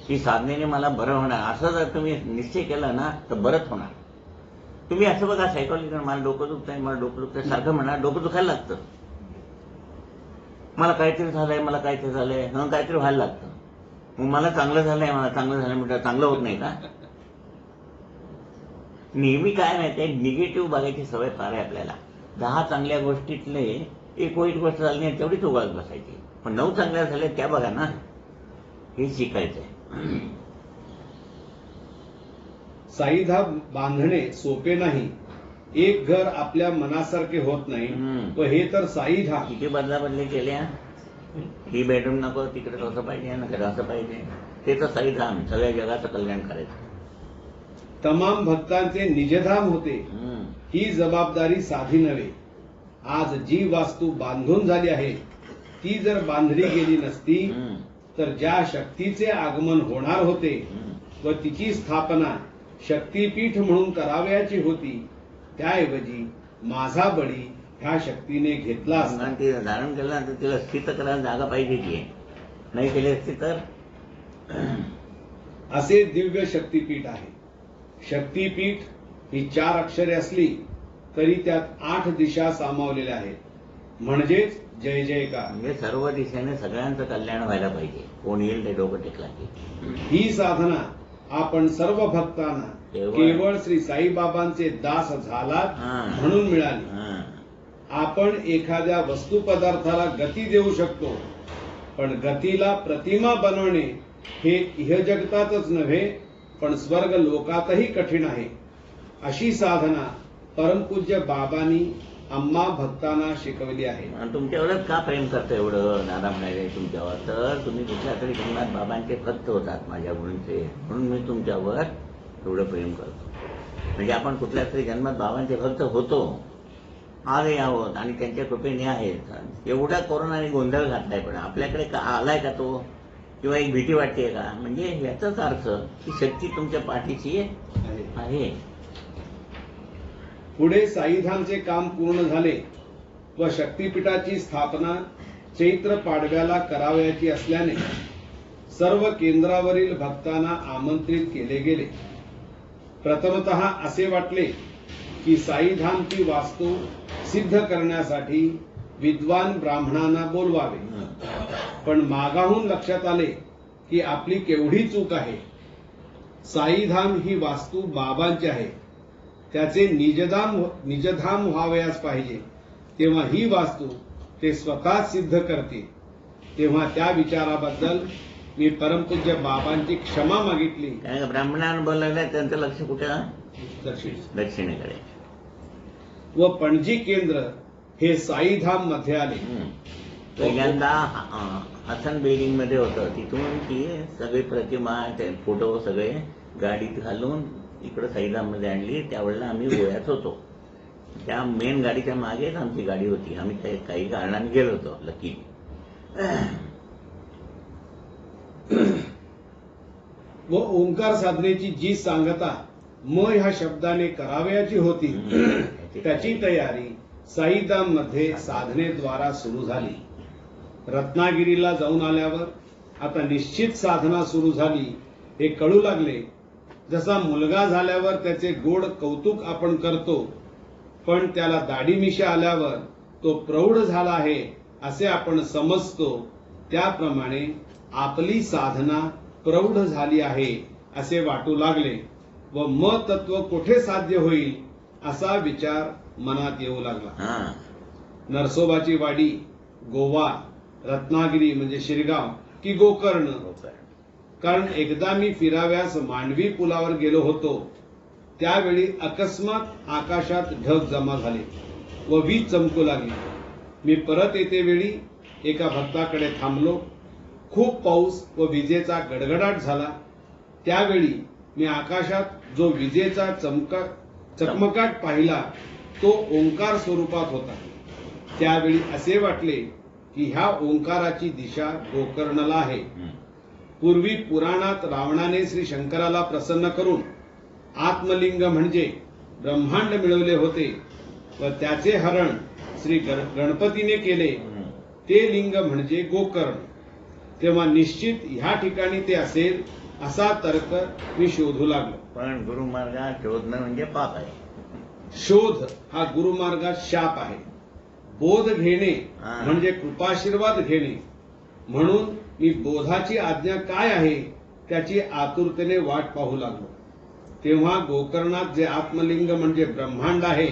की साधनेने मला बरं होणार. असं जर तुम्ही निश्चय केला ना तर बरंच होणार. तुम्ही असं बघा सायकोलॉजिकल मला डोकं दुखतंय मला डोकं दुखतंय सारखं म्हणा डोकं दुखायला लागतं. मला काहीतरी झालंय मला काहीतरी झालंय काहीतरी व्हायला लागतं. मग मला चांगलं झालंय मला चांगलं झालंय म्हणजे चांगलं होत नाही का. नेहमी काय माहितीये निगेटिव्ह बघायची सवय फार आहे आपल्याला. 10 चांगल्या गोष्टीतले एक वाईट गोष्ट झाली नाही तेवढीच उगाच बसायची. पण 9 चांगल्या झाल्या त्या बघा ना. हे शिकायचंय. साईधाम बांधणे सोपे नाही. एक घर आपल्या मनासारखे होत नाही व हे तर साईधाम. किती बदलाबदली केल्या. ही बेडरूम नको तिकडे तसं पाहिजे नकडे असं पाहिजे. ते तर साईधाम सगळ्या जगाचं कल्याण करायचं. तमाम भक्तांचे निजधाम होते. ही जबाबदारी साधी नव्हे. आज जी वास्तू बांधून झाली आहे ती जर बांधली गेली नसती तर ज्या शक्तीचे आगमन होणार होते व तिची स्थापना शक्तीपीठ म्हणून करावयाची होती त्याऐवजी माझा बळी ह्या शक्तीने घेतला असता. ते धारण केलं तर तिला स्थित करायला जागा पाहिजे की नाही केली असती तर. असे दिव्य शक्तीपीठ आहे. शक्तीपीठ ही 4 अक्षरे असली तरी त्यात 8 दिशा सामावलेल्या आहेत. म्हणजेच जय जयकार. म्हणजे सर्व दिशेने सगळ्यांचं कल्याण व्हायला पाहिजे. कोण येईल ते डोकं टेकला की. ही साधना आपण सर्व भक्तांना केवळ श्री साईबाबांचे दास झालात म्हणून मिळाली. आपण एखाद्या वस्तू पदार्थाला गती देऊ शकतो पण गतीला प्रतिमा बनवणे हे इहजगतातच नव्हे पण स्वर्ग लोकातही कठीण आहे. अशी साधना परमपूज्य बाबांनी आम्हा भक्तांना शिकवली आहे. तुमच्यावरच का प्रेम करतो एवढं दादा म्हणाले तुमच्यावर. तर तुम्ही कुठल्या तरी जन्मात बाबांचे भक्त होतात माझ्या गुरूंचे म्हणून मी तुमच्यावर एवढं प्रेम करतो. म्हणजे आपण कुठल्या तरी जन्मात बाबांचे भक्त होतो आले आहोत आणि त्यांच्या कृपेने आहेत. एवढा कोरोनाने गोंधळ घातलाय पण आपल्याकडे का आलाय का तो किंवा एक भीती वाटते का. म्हणजे याचाच अर्थ की शक्ती तुमच्या पाठीशी आहे. पुढे साईधामचे काम पूर्ण झाले व शक्तीपीठाची स्थापना चैत्र पाडव्याला करावयाची असल्याने सर्व केंद्रावरील भक्तांना आमंत्रित केले गेले. प्रथमतः असे वाटले की साईधामची वास्तू सिद्ध करण्यासाठी विद्वान ब्राह्मणांना बोलवावे. पण मागाहून लक्षात आले की आपली केवढी चूक आहे. साईधाम ही वास्तू बाबांची आहे. त्याचे निजधाम व्हावयास पाहिजे. तेव्हा ही वास्तू ते स्वतः सिद्ध करतील. तेव्हा त्या विचाराबद्दल मी परमपूज्य बाबांची क्षमा मागितली. ब्राह्मणांना बोलायला त्यांचं लक्ष कुठे दक्षिणेकडे व पणजी केंद्र हे साईधाम मध्ये आले. पहिल्यांदा हसन बिल्डिंग मध्ये होतं. तिथून ती सगळी प्रतिमा फोटो सगळे गाडीत घालून इकडं साईधाम मध्ये आणली. त्यावेळेला आम्ही गोव्यात होतो. त्या मेन गाडीच्या मागेच आमची गाडी होती. आम्ही काही कारणाने गेलो होतो लकी. व ओंकार साधनेची जी सांगता म ह्या शब्दाने करावयाची होती त्याची तयारी साईधाम मध्ये साधनेद्वारा सुरू झाली. रत्नागिरीला जाऊन आल्यावर आता निश्चित साधना सुरू झाली हे कळू लागले. जसा मुलगा झाल्यावर त्याचे गोड कौतुक आपण करतो, पण त्याला दाढी मिशा आल्यावर तो प्रौढ झाला आहे असे आपण समजतो, त्याप्रमाणे आपली साधना प्रौढ झाली आहे असे वाटू लागले व म तत्व कुठे साध्य होईल असा विचार मनात येऊ लागला. हा. नरसोबाची वाडी, गोवा, रत्नागिरी म्हणजे शिरगाव की गोकर्ण. कारण एकदा मी फिराव्यास मांडवी पुलावर गेलो होतो, त्यावेळी अकस्मात आकाशात ढग जमा झाले व वीज चमकू लागली. मी परत येते वेळी एका भक्ताकडे थांबलो. खूप पाऊस व विजेचा गडगडाट झाला. त्यावेळी मी आकाशात जो विजेचा चकमकाट पाहिला तो ओंकार स्वरूपात होता. त्यावेळी असे वाटले की ह्या ओंकाराची दिशा गोकर्णला आहे. पूर्वी पुराणात रावणाने श्री शंकराला प्रसन्न करून आत्मलिंग म्हणजे ब्रह्मांड मिळवले होते व त्याचे हरण श्री गणपतीने केले, ते लिंग म्हणजे गोकर्ण. तेव्हा निश्चित ह्या ठिकाणी ते असेल असा तर्क मी शोधू लागलो. पण गुरुमार्गात शोधणं म्हणजे पाप आहे. शोध हा गुरुमार्गात शाप आहे. बोध घेणे म्हणजे कृपाशीर्वाद घेणे. म्हणून मी बोधाची आज्ञा काय आहे त्याची आतुरतेने वाट पाहू लागलो. तेव्हा गोकर्णात जे आत्मलिंग म्हणजे ब्रह्मांड आहे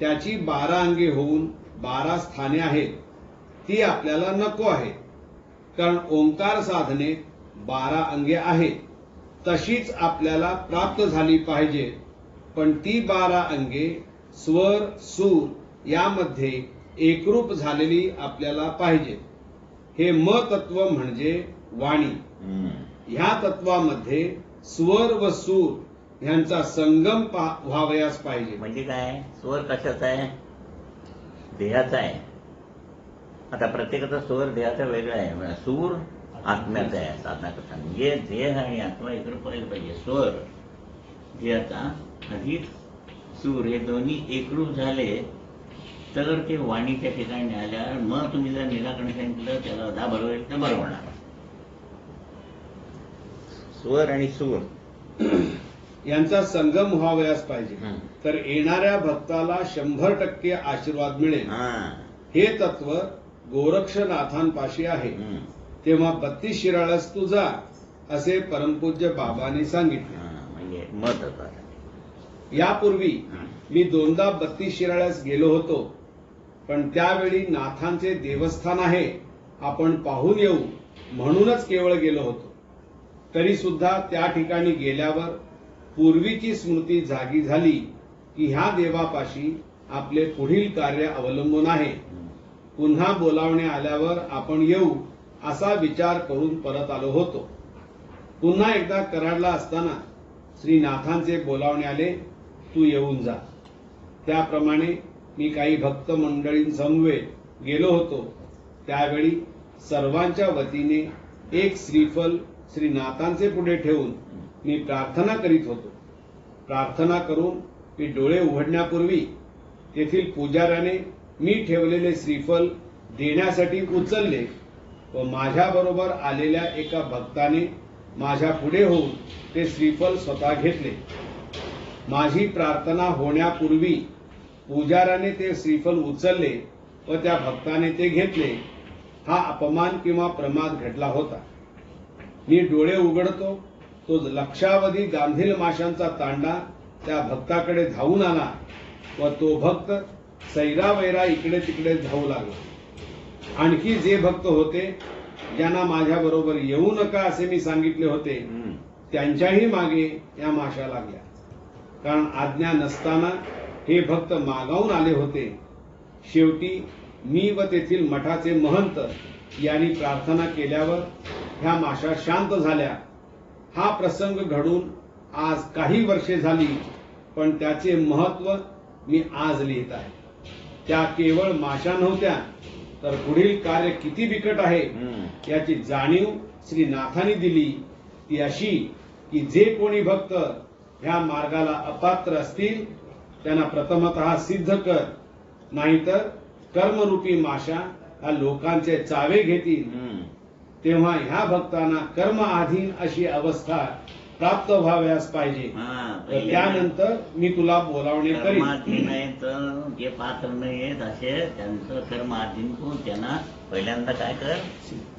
त्याची 12 अंगे होऊन 12 स्थाने आहेत, ती आपल्याला नको आहेत. कारण ओंकार साधनेत 12 अंगे आहेत, तशीच आपल्याला प्राप्त झाली पाहिजे. पण ती 12 अंगे स्वर सूर यामध्ये एकरूप झालेली आपल्याला पाहिजे. हे म तत्व म्हणजे वाणी. ह्या तत्वामध्ये स्वर व सूर ह्यांचा संगम व्हावयास पाहिजे. म्हणजे काय? स्वर कशाचा आहे? देहाचा आहे. आता प्रत्येकाचा स्वर देहाचा वेगळा आहे. सूर आत्म्याचा आहे. साधना करताना म्हणजे देह आणि आत्मा एकत्र पाहिजे पाहिजे. स्वर देहाचा अधिक सूर हे दोन्ही एकरूप झाले तर ते वाणीच्या ठिकाणी आल्यावर मग तुम्ही जर निराकरण सांगितलं त्याला बरोबर होईल तर बरं होणार. स्वर आणि सूर यांचा संगम व्हावयास पाहिजे, तर येणाऱ्या भक्ताला 100% आशीर्वाद मिळेल. हे तत्व गोरक्षनाथांपाशी आहे. तेव्हा 32 शिराळस तू जा असे परमपूज्य बाबांनी सांगितले. म्हणजे मत. यापूर्वी मी 2दा 32 शिराळ्यास गेलो होतो, पण त्यावेळी नाथांचे देवस्थान आहे आपण पाहून येऊ म्हणूनच केवळ गेलो होतो. तरी सुद्धा त्या ठिकाणी गेल्यावर पूर्वीची स्मृती जागी झाली की ह्या देवापाशी आपले पुढील कार्य अवलंबून आहे. पुन्हा बोलावणे आल्यावर आपण येऊ असा विचार करून परत आलो होतो. पुन्हा एकदा कराडला असताना श्रीनाथांचे बोलावणे आले, तू येऊन जा. त्याप्रमाणे मी काही भक्त मंडळींसमवेत गेलो होतो. त्यावेळी सर्वांच्या वतीने एक श्रीफल श्रीनाथांचे पुढे ठेवून मी प्रार्थना करीत होतो. प्रार्थना करून मी डोळे उघडण्यापूर्वी तेथील पुजाऱ्याने मी ठेवलेले श्रीफल देण्यासाठी उचलले व माझ्याबरोबर आलेल्या एका भक्ताने माझ्या पुढे होऊन ते श्रीफल स्वतः घेतले. माझी प्रार्थना होण्यापूर्वी पुजाऱ्याने ते श्रीफल उचलले व त्या भक्ताने ते घेतले. हा अपमान किंवा प्रमाद घडला होता. मी डोळे उघडतो तो लक्षावधी गांधील माशांचा तांडा त्या भक्ताकडे धावून आला व तो भक्त सैरावैरा इकडे तिकडे धावू लागला. आणखी जे भक्त होते ज्यांना माझ्या बरोबर येऊ नका असे मी सांगितले होते त्यांच्याही मागे या माशा लागल्या. कारण आज्ञा नसताना हे भक्त मागावून आले होते. शेवटी मी व तेथील मठाचे महंत यांनी प्रार्थना केल्यावर ह्या माशा शांत झाल्या. हा प्रसंग घडून आज काही वर्षे झाली, पण त्याचे महत्व मी आज लिहित आहे. त्या केवळ माशा नव्हत्या, तर पुढील कार्य किती बिकट आहे याची जाणीव श्रीनाथांनी दिली. ती अशी की जे कोणी भक्त ह्या मार्गाला अपात्र असतील त्यांना प्रथमतः सिद्ध कर, नाहीतर कर्मरूपी माशा हा लोकांचे चावे घेतील. तेव्हा ह्या भक्तांना कर्म अधीन अशी अवस्था प्राप्त व्हाव्यास पाहिजे. तर त्यानंतर मी तुला बोलावणे करीन. कर्माधीन आहेत जे पात्र नाही आहेत असे त्यांचं कर्माधीन करून त्यांना पहिल्यांदा काय कर,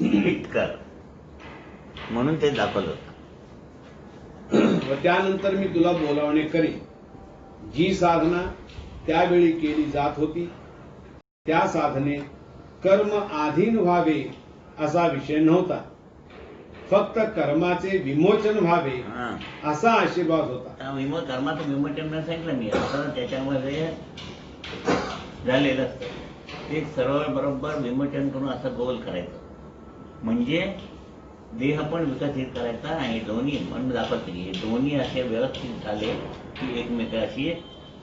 हिट कर, म्हणून ते दाखवलं. व त्यानंतर मी तुला बोलावणे करीन. जी साधना त्यावेळी केली जात होती त्या साधनेत कर्म अधीन व्हावे असा विषय नव्हता. फक्त कर्माचे विमोचन व्हावे असा आशीर्वाद होता. कर्माचं विमोचन नाही सांगितलं मी, असं त्याच्यामध्ये झालेलं असतं. ते सर्व बरोबर विमोचन करून असं गोल करायचं, म्हणजे देह पण विकसित करायचा आणि दोन्ही मन दाखवत की हे दोन्ही असे व्यवस्थित झाले की एकमेकाशी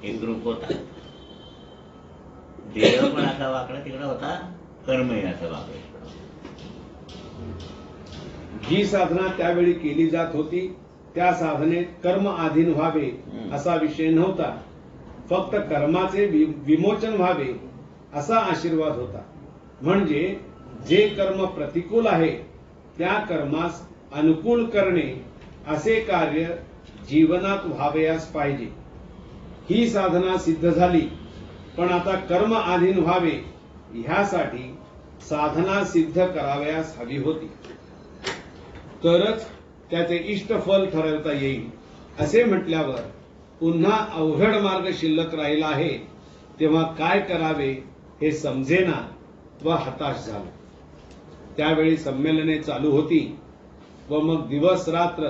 एकरूप होता. देह पण असा वाकडा तिकडा होता, कर्मही असं वाकडा. जी साधना त्यावेळी केली जात होती त्या साधनेत कर्म अधीन व्हावे असा विषय नव्हता. फक्त कर्माचे विमोचन व्हावे असा आशीर्वाद होता. म्हणजे जे कर्म प्रतिकूल आहे त्या कर्मास अनुकूल करणे असे कार्य जीवनात व्हावयास पाहिजे. ही साधना सिद्ध झाली, पण आता कर्म अधीन व्हावे ह्यासाठी साधना सिद्ध करावयास हवी होती, तरच त्याचे इष्ट फल ठरवता येईल. असे म्हटल्यावर पुन्हा अवघड मार्ग शिल्लक राहिला आहे, तेव्हा काय करावे हे समजेना व हताश झालो. त्यावेळी संमेलने चालू होती व मग दिवस रात्र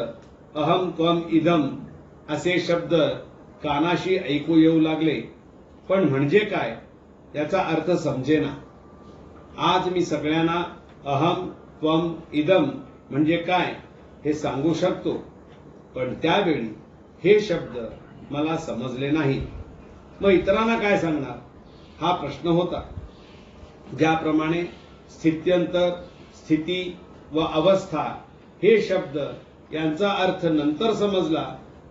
अहम त्वम इदम असे शब्द कानाशी ऐकू येऊ लागले, पण म्हणजे काय याचा अर्थ समजेना. आज मी सगळ्यांना अहम त्वम इदम म्हणजे काय हे सांगू शकतो, पण त्यावेळी हे शब्द मला समजले नाही. मग इतरांना काय सांगणार हा प्रश्न होता. ज्याप्रमाणे स्थित्यंतर, स्थिती व अवस्था हे शब्द यांचा अर्थ नंतर समजला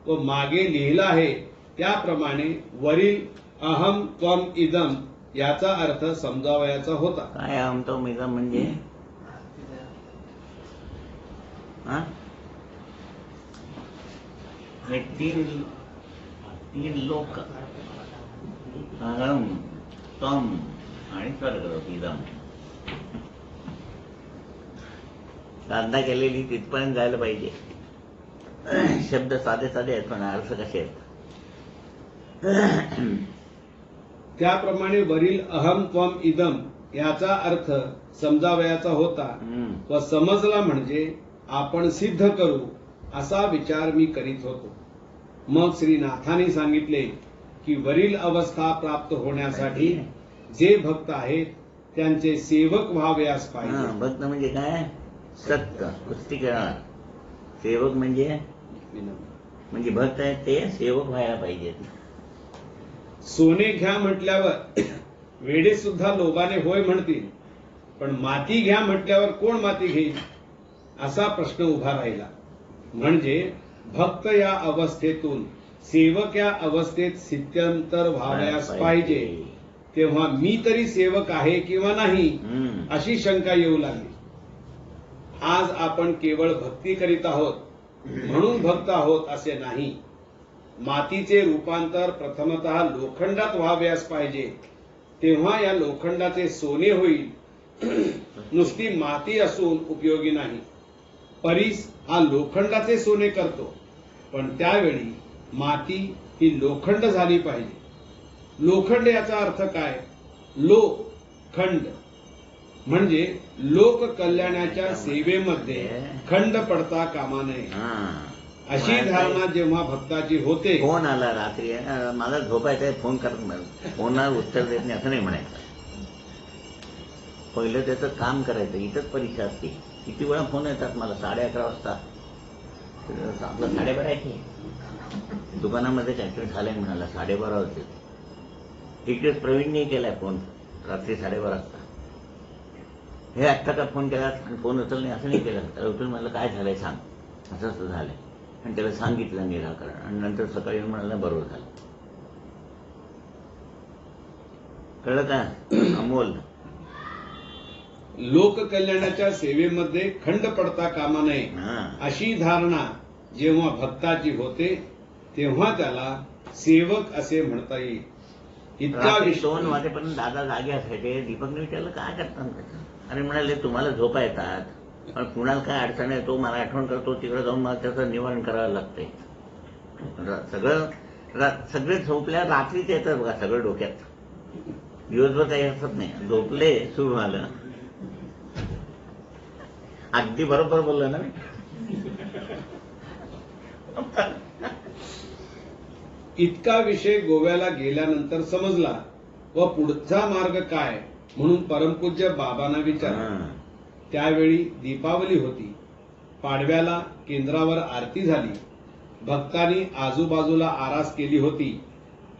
व मागे लिहिला आहे, त्याप्रमाणे वरील अहम त्वम इदम याचा अर्थ समजावयाचा होता. काय अहम त्वम इदम म्हणजे हे तीन लोक, अहम त्वम आणि स्वर्ग इदम. साधना केलेली तिथपर्यंत जायला पाहिजे. शब्द साधे साधे आहेत पण अर्थ कसे आहेत. त्याप्रमाणे वरील अहम त्वम इदम याचा अर्थ समजावयाचा होता व समजला म्हणजे आपण सिद्ध करू असा विचार मी करीत होतो. मग श्रीनाथांनी सांगितले की वरील अवस्था प्राप्त होण्यासाठी जे भक्त आहेत त्यांचे सेवक व्हावयास पाहिजे. भक्त म्हणजे काय, सत्य कुस्ती करणार. सेवक म्हणजे भक्त आहेत ते सेवक व्हायला पाहिजेत. सोने घ्या म्हटल्यावर वेडे सुद्धा लोभाने होय म्हणतील, पण माती घ्या म्हटल्यावर कोण माती घेईल असा प्रश्न उभा राहिला. म्हणजे भक्त या अवस्थेतून सेवक या अवस्थेत स्थित्यंतर व्हावयास पाहिजे. तेव्हा मी तरी सेवक आहे किंवा नाही अशी शंका येऊ लागली. आज आपण केवळ भक्ती करीत आहोत म्हणून भक्त आहोत असे नाही. मातीचे रूपांतर प्रथमतः लोखंडात व्हावयास पाहिजे, तेव्हा या लोखंडाचे सोने होईल. नुसती माती असून उपयोगी नाही. परीस हा लोखंडाचे सोने करतो, पण त्यावेळी माती ही लोखंड झाली पाहिजे. लोखंड याचा अर्थ काय, लोखंड म्हणजे लोक कल्याणाच्या सेवेमध्ये खंड पडता कामा नये अशी धारणा जेव्हा भक्ताची होते. फोन आला रात्री, मला झोपायचंय, फोन करत, फोनला उत्तर देत नाही असं नाही म्हणायचं. पहिलं त्याचं काम करायचं. इथंच परीक्षा असते. किती वेळा फोन येतात मला, 11:30 वाजता. आपलं 12:30 आहे की दुकानामध्ये काहीतरी झालंय म्हणाला, 12:30 होते. इकडेच प्रवीणने केलाय फोन रात्री 12:30 वाजता. हे आत्ता का फोन केला, फोन उचल नाही असं नाही केलं. तर उचलून म्हटलं काय झालंय सांग, असं झालंय. आणि त्याला सांगितलं निराकरण, आणि नंतर सकाळी म्हणाला बरोबर झालं. कळलं का अमोल? लोककल्याणाच्या सेवेमध्ये खंड पडता कामा नये हा. अशी धारणा जेव्हा भक्ताची होते तेव्हा त्याला सेवक असे म्हणता येईल. इतका रात्री विश्व 2 वाजेपर्यंत दादा जागे असायचे. दीपकने विचारलं काय करतात? अरे म्हणाले तुम्हाला झोपा येतात, पण कुणाला काय अडचण आहे तो मला आठवण करतो, तिकडे जाऊन मला त्याचं निवारण करावं लागतंय. सगळे झोपल्या रात्रीच येतात बघा सगळं डोक्यात, दिवसभर काही असत नाही. झोपले सुरू झालं. अगदी बरोबर बोललं ना मी? इतका विषय गोव्याला गेल्यानंतर समजला व पुढचा मार्ग काय म्हणून परमपूज्य बाबांना विचारला. हा. त्यावेळी दीपावली होती. पाडव्याला केंद्रावर आरती झाली. भक्तांनी आजूबाजूला आरास केली होती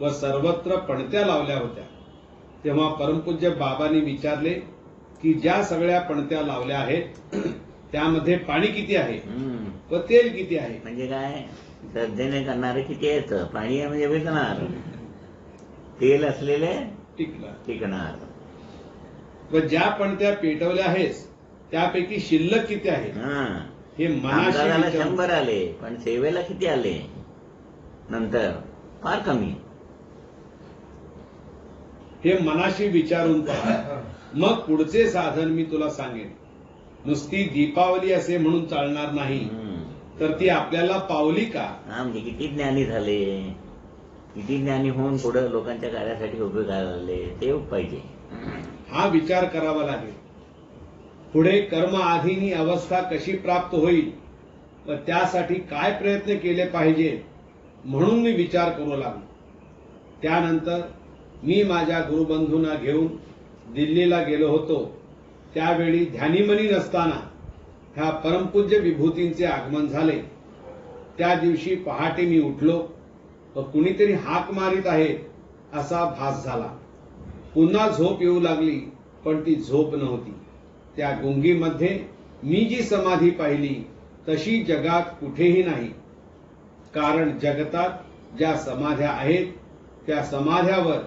व सर्वत्र पणत्या लावल्या होत्या. तेव्हा परमपूज्य बाबांनी विचारले की ज्या सगळ्या पणत्या लावल्या आहेत त्यामध्ये पाणी किती आहे हम्म. व तेल किती आहे. म्हणजे काय, श्रद्धेने करणारे किती येतं, पाणी आहे म्हणजे विकणार, तेल असलेले टिकला. टिकणार. व ज्या पणत्या पेटवल्या आहेस त्यापैकी शिल्लक किती आहे हा. हे कामगाराला मनाशी 100 आले, पण सेवेला किती आले? नंतर फार कमी. हे मनाशी विचारून पहा. मग पुढचे साधन मी तुला सांगेन. नुसती दीपावली असे म्हणून चालणार नाही, हम्म. तर ती आपल्याला पावली का. हा, म्हणजे किती ज्ञानी झाले, किती ज्ञानी होऊन पुढे लोकांच्या कार्यासाठी उभे झाले ते पाहिजे. हा विचार करावा लागेल. पुढे कर्म आधीनी अवस्था कशी प्राप्त होईल व त्यासाठी काय प्रयत्न केले पाहिजे म्हणून मी विचार करू लागलो. त्यानंतर मी माझ्या गुरुबंधूंना घेऊन दिल्लीला गेलो होतो. त्यावेळी ध्यानीमनी नसताना ह्या परमपूज्य विभूतींचे आगमन झाले. त्या दिवशी पहाटे मी उठलो व कुणीतरी हाक मारित आहे असा भास झाला. पुन्हा झोप येऊ लागली, पण ती झोप नव्हती. त्या गुंगीमध्ये मी जी समाधी पाहिली तशी जगात कुठेही नाही. कारण जगतात ज्या समाध्या आहेत त्या समाध्यावर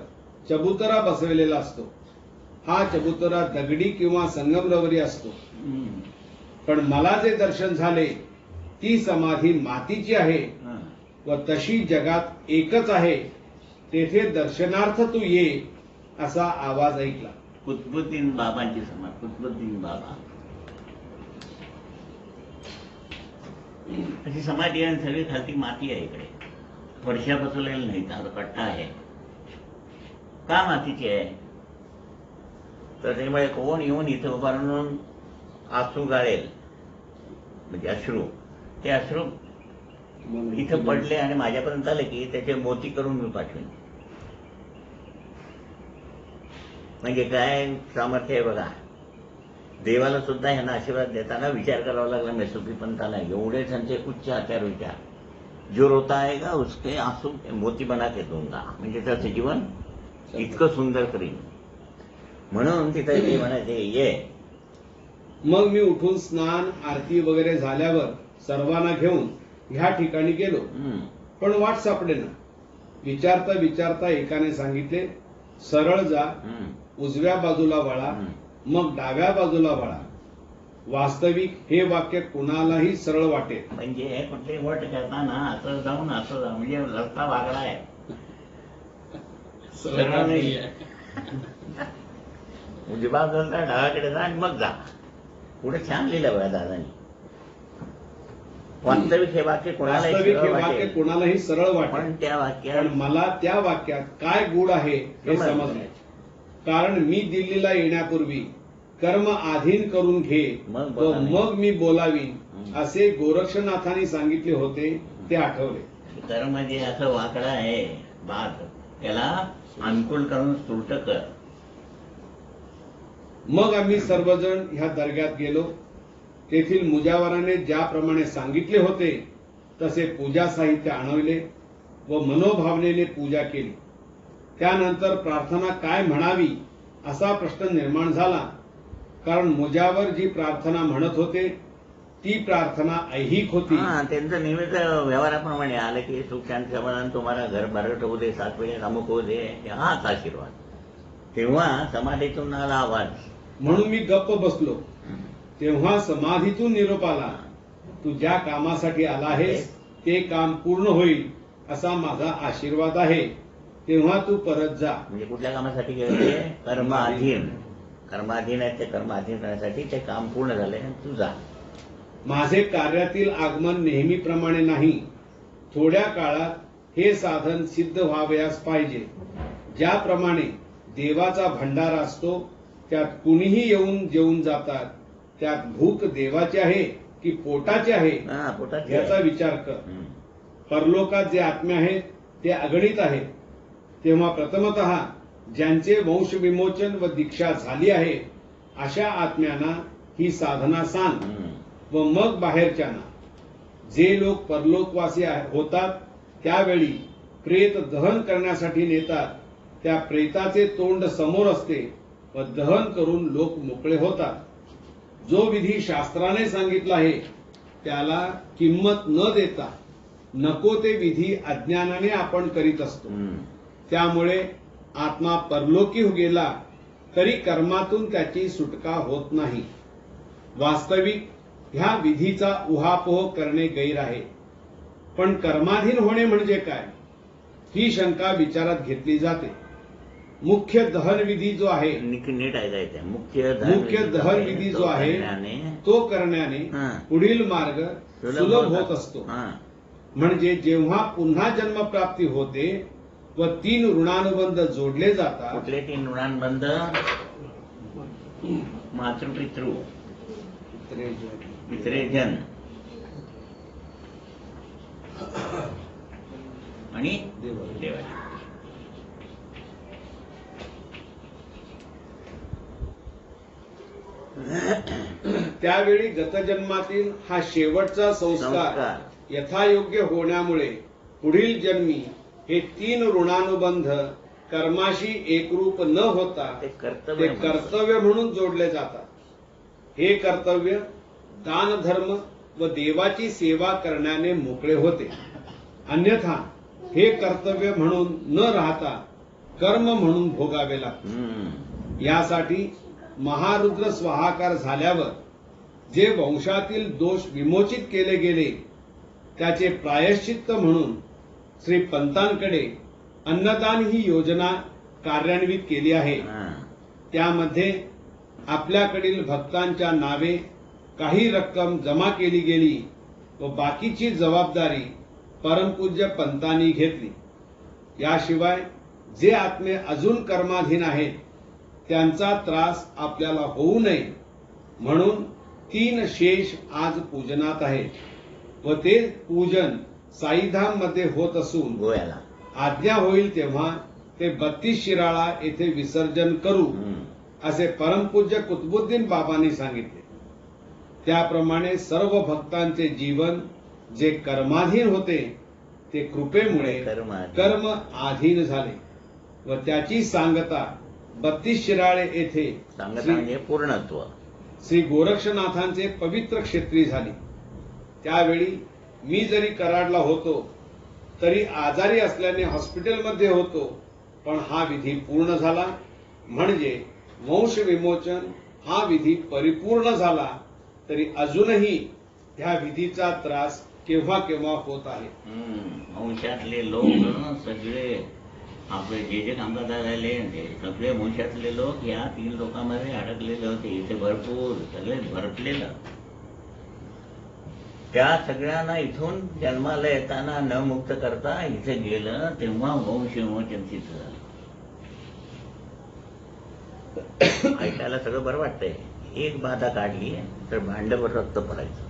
चबुतरा बसवलेला असतो. हा चबुतरा दगडी किंवा संगमरवरी असतो. हम्म. पण मला जे दर्शन झाले ती समाधी मातीची आहे हा. व तशी जगात एकच आहे. तेथे दर्शनार्थ तू ये असा आवाज ऐकला. कुतुबुद्दीन बाबांची समाज, कुतुबुद्दीन बाबा अशी समाधी आहे. सगळी खालती माती आहे. इकडे फरशा बसवलेल्या नाहीत, आता कट्टा आहे. का मातीची आहे? तर त्यामुळे कोण येऊन इथं उभा राहून आसू गाळेल, म्हणजे अश्रू, ते अश्रू इथं पडले आणि माझ्यापर्यंत आले की त्याचे मोती करून मी पाठवेन. म्हणजे काय सामर्थ्य आहे बघा. देवाला सुद्धा ह्यांना आशीर्वाद देताना विचार करावा लागला मेसोफी पंथाला. एवढे त्यांचे उच्च आचार विचार. जो रोता आएगा उसके आंसू मोती बना के दूंगा, म्हणजे त्याचं जीवन इतकं सुंदर करीन. म्हणून तिथे ते म्हणायचे ये. मग मी उठून स्नान आरती वगैरे झाल्यावर सर्वांना घेऊन ह्या ठिकाणी गेलो. पण वाट सापडेना. विचारता विचारता एकाने सांगितले सरळ जा, उजव्या बाजूला वळा, मग डाव्या बाजूला वळा. वास्तविक हे वाक्य कुणालाही सरळ वाटेल. म्हणजे कुठली वट करताना असं जाऊन असं जा, म्हणजे रस्ता वागडा आहे, सरळ नाही. उजव्या बाजूला डाव्याकडे जा आणि मग जा. पुढे छान लिहिलं बघा दादांनी. वास्तविक हे वाक्य कोणालाही वास्तविक हे सरळ वाक्य वाटेल, कोणालाही सरळ वाटेल. पण त्या वाक्यात पण मला त्या वाक्यात काय गूढ आहे हे समजले. कारण मी दिल्लीला येण्यापूर्वी कर्म आधीन करून घे मग व बोलावे. मग मी बोलावीन असे गोरक्षनाथांनी सांगितले होते ते आठवले. कर्म जे असं वाकडं आहे भात, त्याला अनुकूल करून सुलट कर. मग आम्ही सर्वजण ह्या दर्ग्यात गेलो. तेथील मुजावराने ज्याप्रमाणे सांगितले होते तसे पूजा साहित्य आणवले व मनोभावनेने पूजा केली. त्यानंतर प्रार्थना काय म्हणावी असा प्रश्न निर्माण झाला. कारण मुजावर जी प्रार्थना म्हणत होते ती प्रार्थना ऐहिक होती. हा, त्यांचं नेहमीच व्यवहाराप्रमाणे आलं की सुख शांती समाधान तुम्हाला घर भरट होऊ दे, सात पिढ्या अमुक होऊ दे, हाच आशीर्वाद. तेव्हा समाधीतून आला आवाज. म्हणून मी गप्प बसलो. तेव्हा समाधीतून निरोप आला, तू ज्या कामासाठी आला आहेस ते काम पूर्ण होईल असा माझा आशीर्वाद आहे. तेव्हा तू परत जा. म्हणजे कुठल्या कामासाठी गेले ते? कर्माधीन. कर्माधीन आहे, ते कर्माधीन करण्यासाठी ते काम पूर्ण झाले, तू जा. माझे कार्यातील आगमन नेहमीप्रमाणे नाही. थोड्या काळात हे साधन सिद्ध व्हावयास पाहिजे. ज्याप्रमाणे देवाचा भंडार असतो, त्यात कुणीही येऊन जेवून जातात. त्यात भूक देवाची आहे की पोटाची आहे हा, पोटात याचा विचार कर. परलोकात जे आत्मे आहेत ते अगणित आहेत. तेव्हा प्रथमतः ज्यांचे वंश विमोचन व दीक्षा झाली आहे अशा आत्म्यांना ही साधना सांग व मग बाहेरच्यांना. जे लोक परलोकवासी होतात त्यावेळी प्रेत दहन करण्यासाठी नेतात. त्या प्रेताचे तोंड समोर असते व दहन करून लोक मोकळे होतात. जो विधी शास्त्राने सांगितला आहे त्याला किंमत न देता नको ते विधी अज्ञानाने आपण करीत असतो. त्यामुळे आत्मा परलोकी गेला तरी कर्मातून त्याची सुटका होत नाही. वास्तविक ह्या विधीचा उहापोह करणे गैर आहे. पण कर्माधीन होणे म्हणजे काय, ही शंका विचारात घेतली जाते. मुख्य दहन विधी जो आहे, नीट ऐकायचं, मुख्य दहन विधी जो आहे तो करण्याने पुढील मार्ग सुलभ होत असतो. म्हणजे जेव्हा पुन्हा जन्मप्राप्ती होते व 3 ऋणानुबंध जोडले जातात. कुठले 3 ऋणानुबंध? मातृपितृ, पितरेजन आणि देवाचे. त्यावेळी गतजन्मातील हा शेवटचा संस्कार यथायोग्य होण्यामुळे पुढील जन्मी हे 3 ऋणानुबंध कर्माशी एकरूप न होता ते कर्तव्य म्हणून जोडले जातात. हे कर्तव्य दान धर्म व देवाची सेवा करण्याने मोकळे होते. अन्यथा हे कर्तव्य म्हणून न राहता कर्म म्हणून भोगावे लागते. यासाठी महारुद्र स्वाहाकार झाल्यावर जे वंशातील दोष विमोचित केले गेले त्याचे प्रायश्चित्त म्हणून श्री पंतांकडे अन्नदान ही योजना कार्यान्वित केली आहे. त्यामध्ये आपल्याकडील भक्तांच्या नावे काही रक्कम जमा केली गेली व बाकीची जबाबदारी परमपूज्य पंतांनी घेतली. याशिवाय जे आत्मे अजून कर्माधीन आहेत त्यांचा त्रास आपल्याला होऊ नये म्हणून 3 शेष आज पूजनात आहेत व ते पूजन साईधाम मध्ये होत असून गोव्याला आज्ञा होईल तेव्हा ते 32 शिराळा येथे विसर्जन करू असे परमपूज्य कुतुबुद्दीन बाबांनी सांगितले. त्याप्रमाणे सर्व भक्तांचे जीवन जे कर्माधीन होते ते कृपेमुळे कर्म आधीन झाले व त्याची सांगता 32 शिराळे येथे म्हणजे पूर्णत्व श्री गोरक्षनाथांचे पवित्र क्षेत्री झाली. त्यावेळी मी जरी कराडला होतो तरी आजारी असल्याने हॉस्पिटलमध्ये होतो. पण हा विधी पूर्ण झाला म्हणजे वंश विमोचन हा विधी परिपूर्ण झाला. तरी अजूनही ह्या विधीचा त्रास केव्हा केव्हा होत आहे. वंशातले लोक सगळे आपले जे कामगार राहिले सगळे वंशातले लोक या 3 लोकांमध्ये अडकलेले होते. इथे भरपूर सगळे भरतलेलं. त्या सगळ्यांना इथून जन्माला येताना न मुक्त करता इथे गेलं तेव्हा वंश विमोचन सिद्ध झालं. ऐकायला सगळं बरं वाटतंय. एक बाधा काढली तर भांडवर रक्त पडायचं.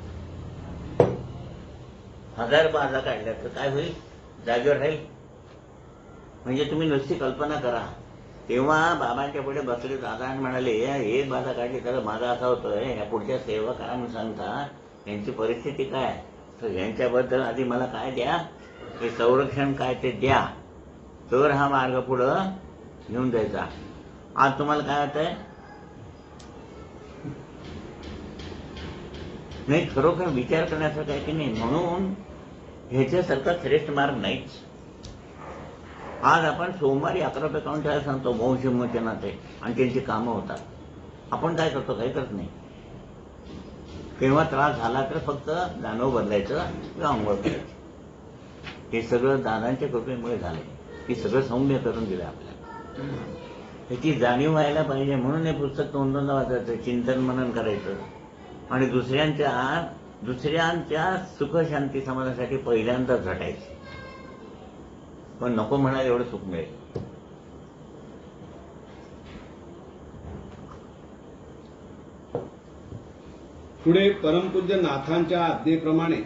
1000 बाधा काढल्या तर काय होईल? जागेवर राहील. म्हणजे तुम्ही नुसती कल्पना करा. तेव्हा बाबांच्या पुढे बसले दादा आणि म्हणाले एक बाधा काढली तर माझा असा होतोय, या पुढच्या सेवा करा म्हणून सांगता, यांची परिस्थिती काय, तर यांच्याबद्दल आधी मला काय द्या, हे संरक्षण काय ते द्या, तर हा मार्ग पुढं घेऊन जायचा. आज तुम्हाला काय होतंय? नाही, खरोखर विचार करण्याचं काय की नाही. म्हणून ह्याच्यासारखा श्रेष्ठ मार्ग नाहीच. आज आपण सोमवारी 11 रुपये काउंट ठेवायला सांगतो वंशमोचनाचे आणि त्यांची कामं होतात. आपण काय करतो? काही करत नाही. केव्हा त्रास झाला तर फक्त जाणव बदलायचं किंवा आंघोळ करायची. हे सगळं दादांच्या कृपेमुळे झाले. हे सगळं सौम्य करून दिलं आपल्याला. ह्याची जाणीव व्हायला पाहिजे. म्हणून हे पुस्तक 2-2दा वाचायचं, चिंतन मनन करायचं आणि दुसऱ्यांच्या सुख शांती समाधानासाठी पहिल्यांदा झटायचं. पण नको म्हणायला एवढं सुख मिळेल. पुढे परमपूज्य नाथांच्या आज्ञेप्रमाणे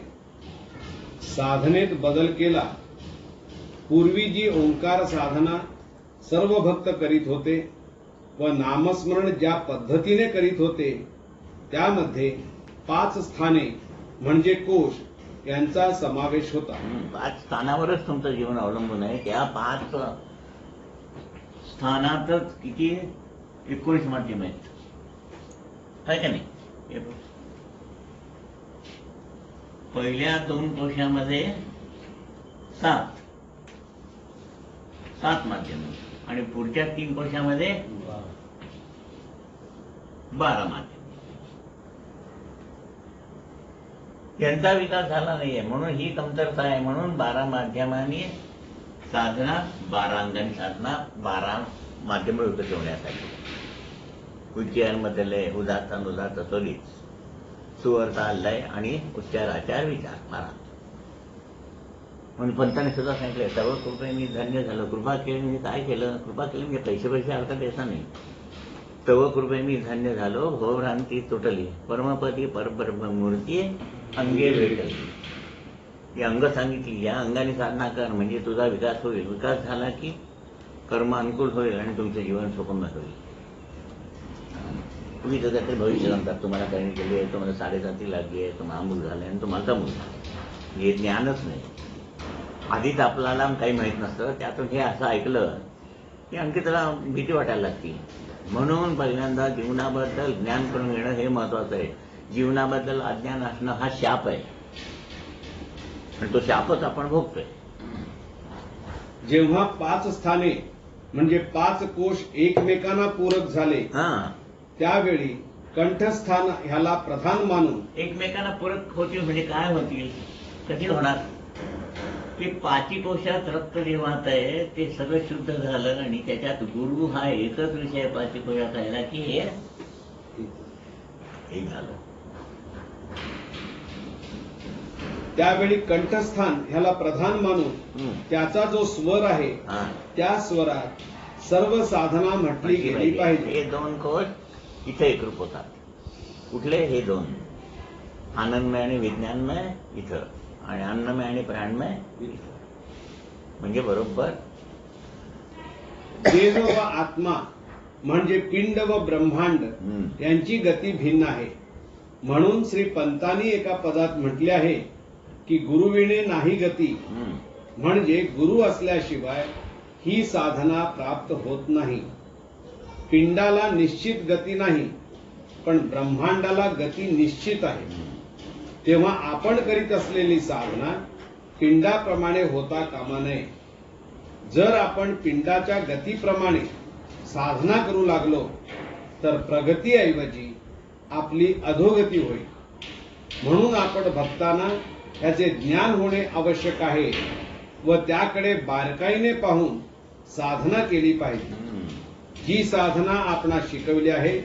साधनेत बदल केला. पूर्वी जी ओंकार साधना सर्व भक्त करीत होते व नामस्मरण ज्या पद्धतीने करीत होते त्यामध्ये 5 स्थाने म्हणजे कोश यांचा समावेश होता. 5 स्थानावरच तुमचं जीवन अवलंबून आहे. त्या 5 स्थानातच किती 19 माध्यम आहेत, आहे का नाही? हे बघ. पहिल्या 2 कोशामध्ये 7 माध्यम आणि पुढच्या 3 कोशामध्ये 12 माध्यम. यांचा विकास झाला नाहीये म्हणून ही कमतरता आहे. म्हणून 12 माध्यमांनी साधना, 12 अंगांनी साधना, 12 माध्यम विकसित होण्यासाठी. उच्चारांमधले उदात्त अनुदात्त सोलीच, सुवर्ता लय आणि उच्चार आचार विचार 12. म्हणून पंतांनी सुद्धा सांगितलंय, सर्व कृपे मी धन्य झालो. कृपा केली म्हणजे काय केलं? कृपा केली म्हणजे पैसे अर्थात याचा नाही. तव कृपे मी धन्य झालो, भवभ्रांती तुटली, परमपदी परब्रह्म मूर्ती अंगे भेटली. ही अंग सांगितली. या अंगाने साधना कर म्हणजे तुझा विकास होईल. विकास झाला की कर्म अनुकूल होईल आणि तुमचं जीवन सुखमय होईल. तुम्ही तर काहीतरी भविष्य सांगतात, तुम्हाला काही केली आहे, तुम्हाला 7.5 लागली आहे, तुम्हाला मूल झालं आणि तुम्हाला का मूल झालं. हे ज्ञानच नाही. आधीच आपल्याला काही माहीत नसतं. त्यातून हे असं ऐकलं की आणखी त्याला भीती वाटायला लागते. म्हणून पहिल्यांदा जीवनाबद्दल ज्ञान करून घेणं हे महत्वाचं आहे. जीवनाबद्दल अज्ञान असणं हा शाप आहे आणि तो शापच आपण भोगतोय. जेव्हा 5 स्थाने म्हणजे 5 कोश एकमेकांना पूरक झाले त्यावेळी कंठस्थान ह्याला प्रधान मानून एकमेकांना पूरक होतील म्हणजे काय होतील? कधी होणार? की 5 कोशात रक्त जे वाहत आहे ते सगळं शुद्ध झालं आणि त्याच्यात गुरु हा एकच विषय 5 कोशात राहिला की हे झालं. त्यावेळी कंठस्थान ह्याला प्रधान मानून त्याचा जो स्वर आहे त्या स्वरात सर्व साधना म्हटली गेली पाहिजे. हे 2 कोश इथे एकरूप होतात. कुठले? हे 2, आनंदमय आणि विज्ञानमय इथं आणि अन्नमय आणि प्राणमय इथं. म्हणजे बरोबर देह व आत्मा म्हणजे पिंड व ब्रह्मांड यांची गती भिन्न आहे. म्हणून श्री पंतांनी एका पदात म्हटले आहे की गुरुविणे नाही गती. म्हणजे गुरु असल्याशिवाय ही साधना प्राप्त होत नाही. पिंडाला निश्चित गती नाही पण ब्रह्मांडाला गती निश्चित आहे. तेव्हा आपण करीत असलेली साधना पिंडाप्रमाणे होता कामा नये. जर आपण पिंडाच्या गतीप्रमाणे साधना करू लागलो तर प्रगतीऐवजी आपली अधोगती होईल. म्हणून आपण भक्तांना याचे ज्ञान होणे आवश्यक आहे व त्याकडे बारकाईने पाहून साधना केली पाहिजे. जी साधना आपणास शिकवली आहे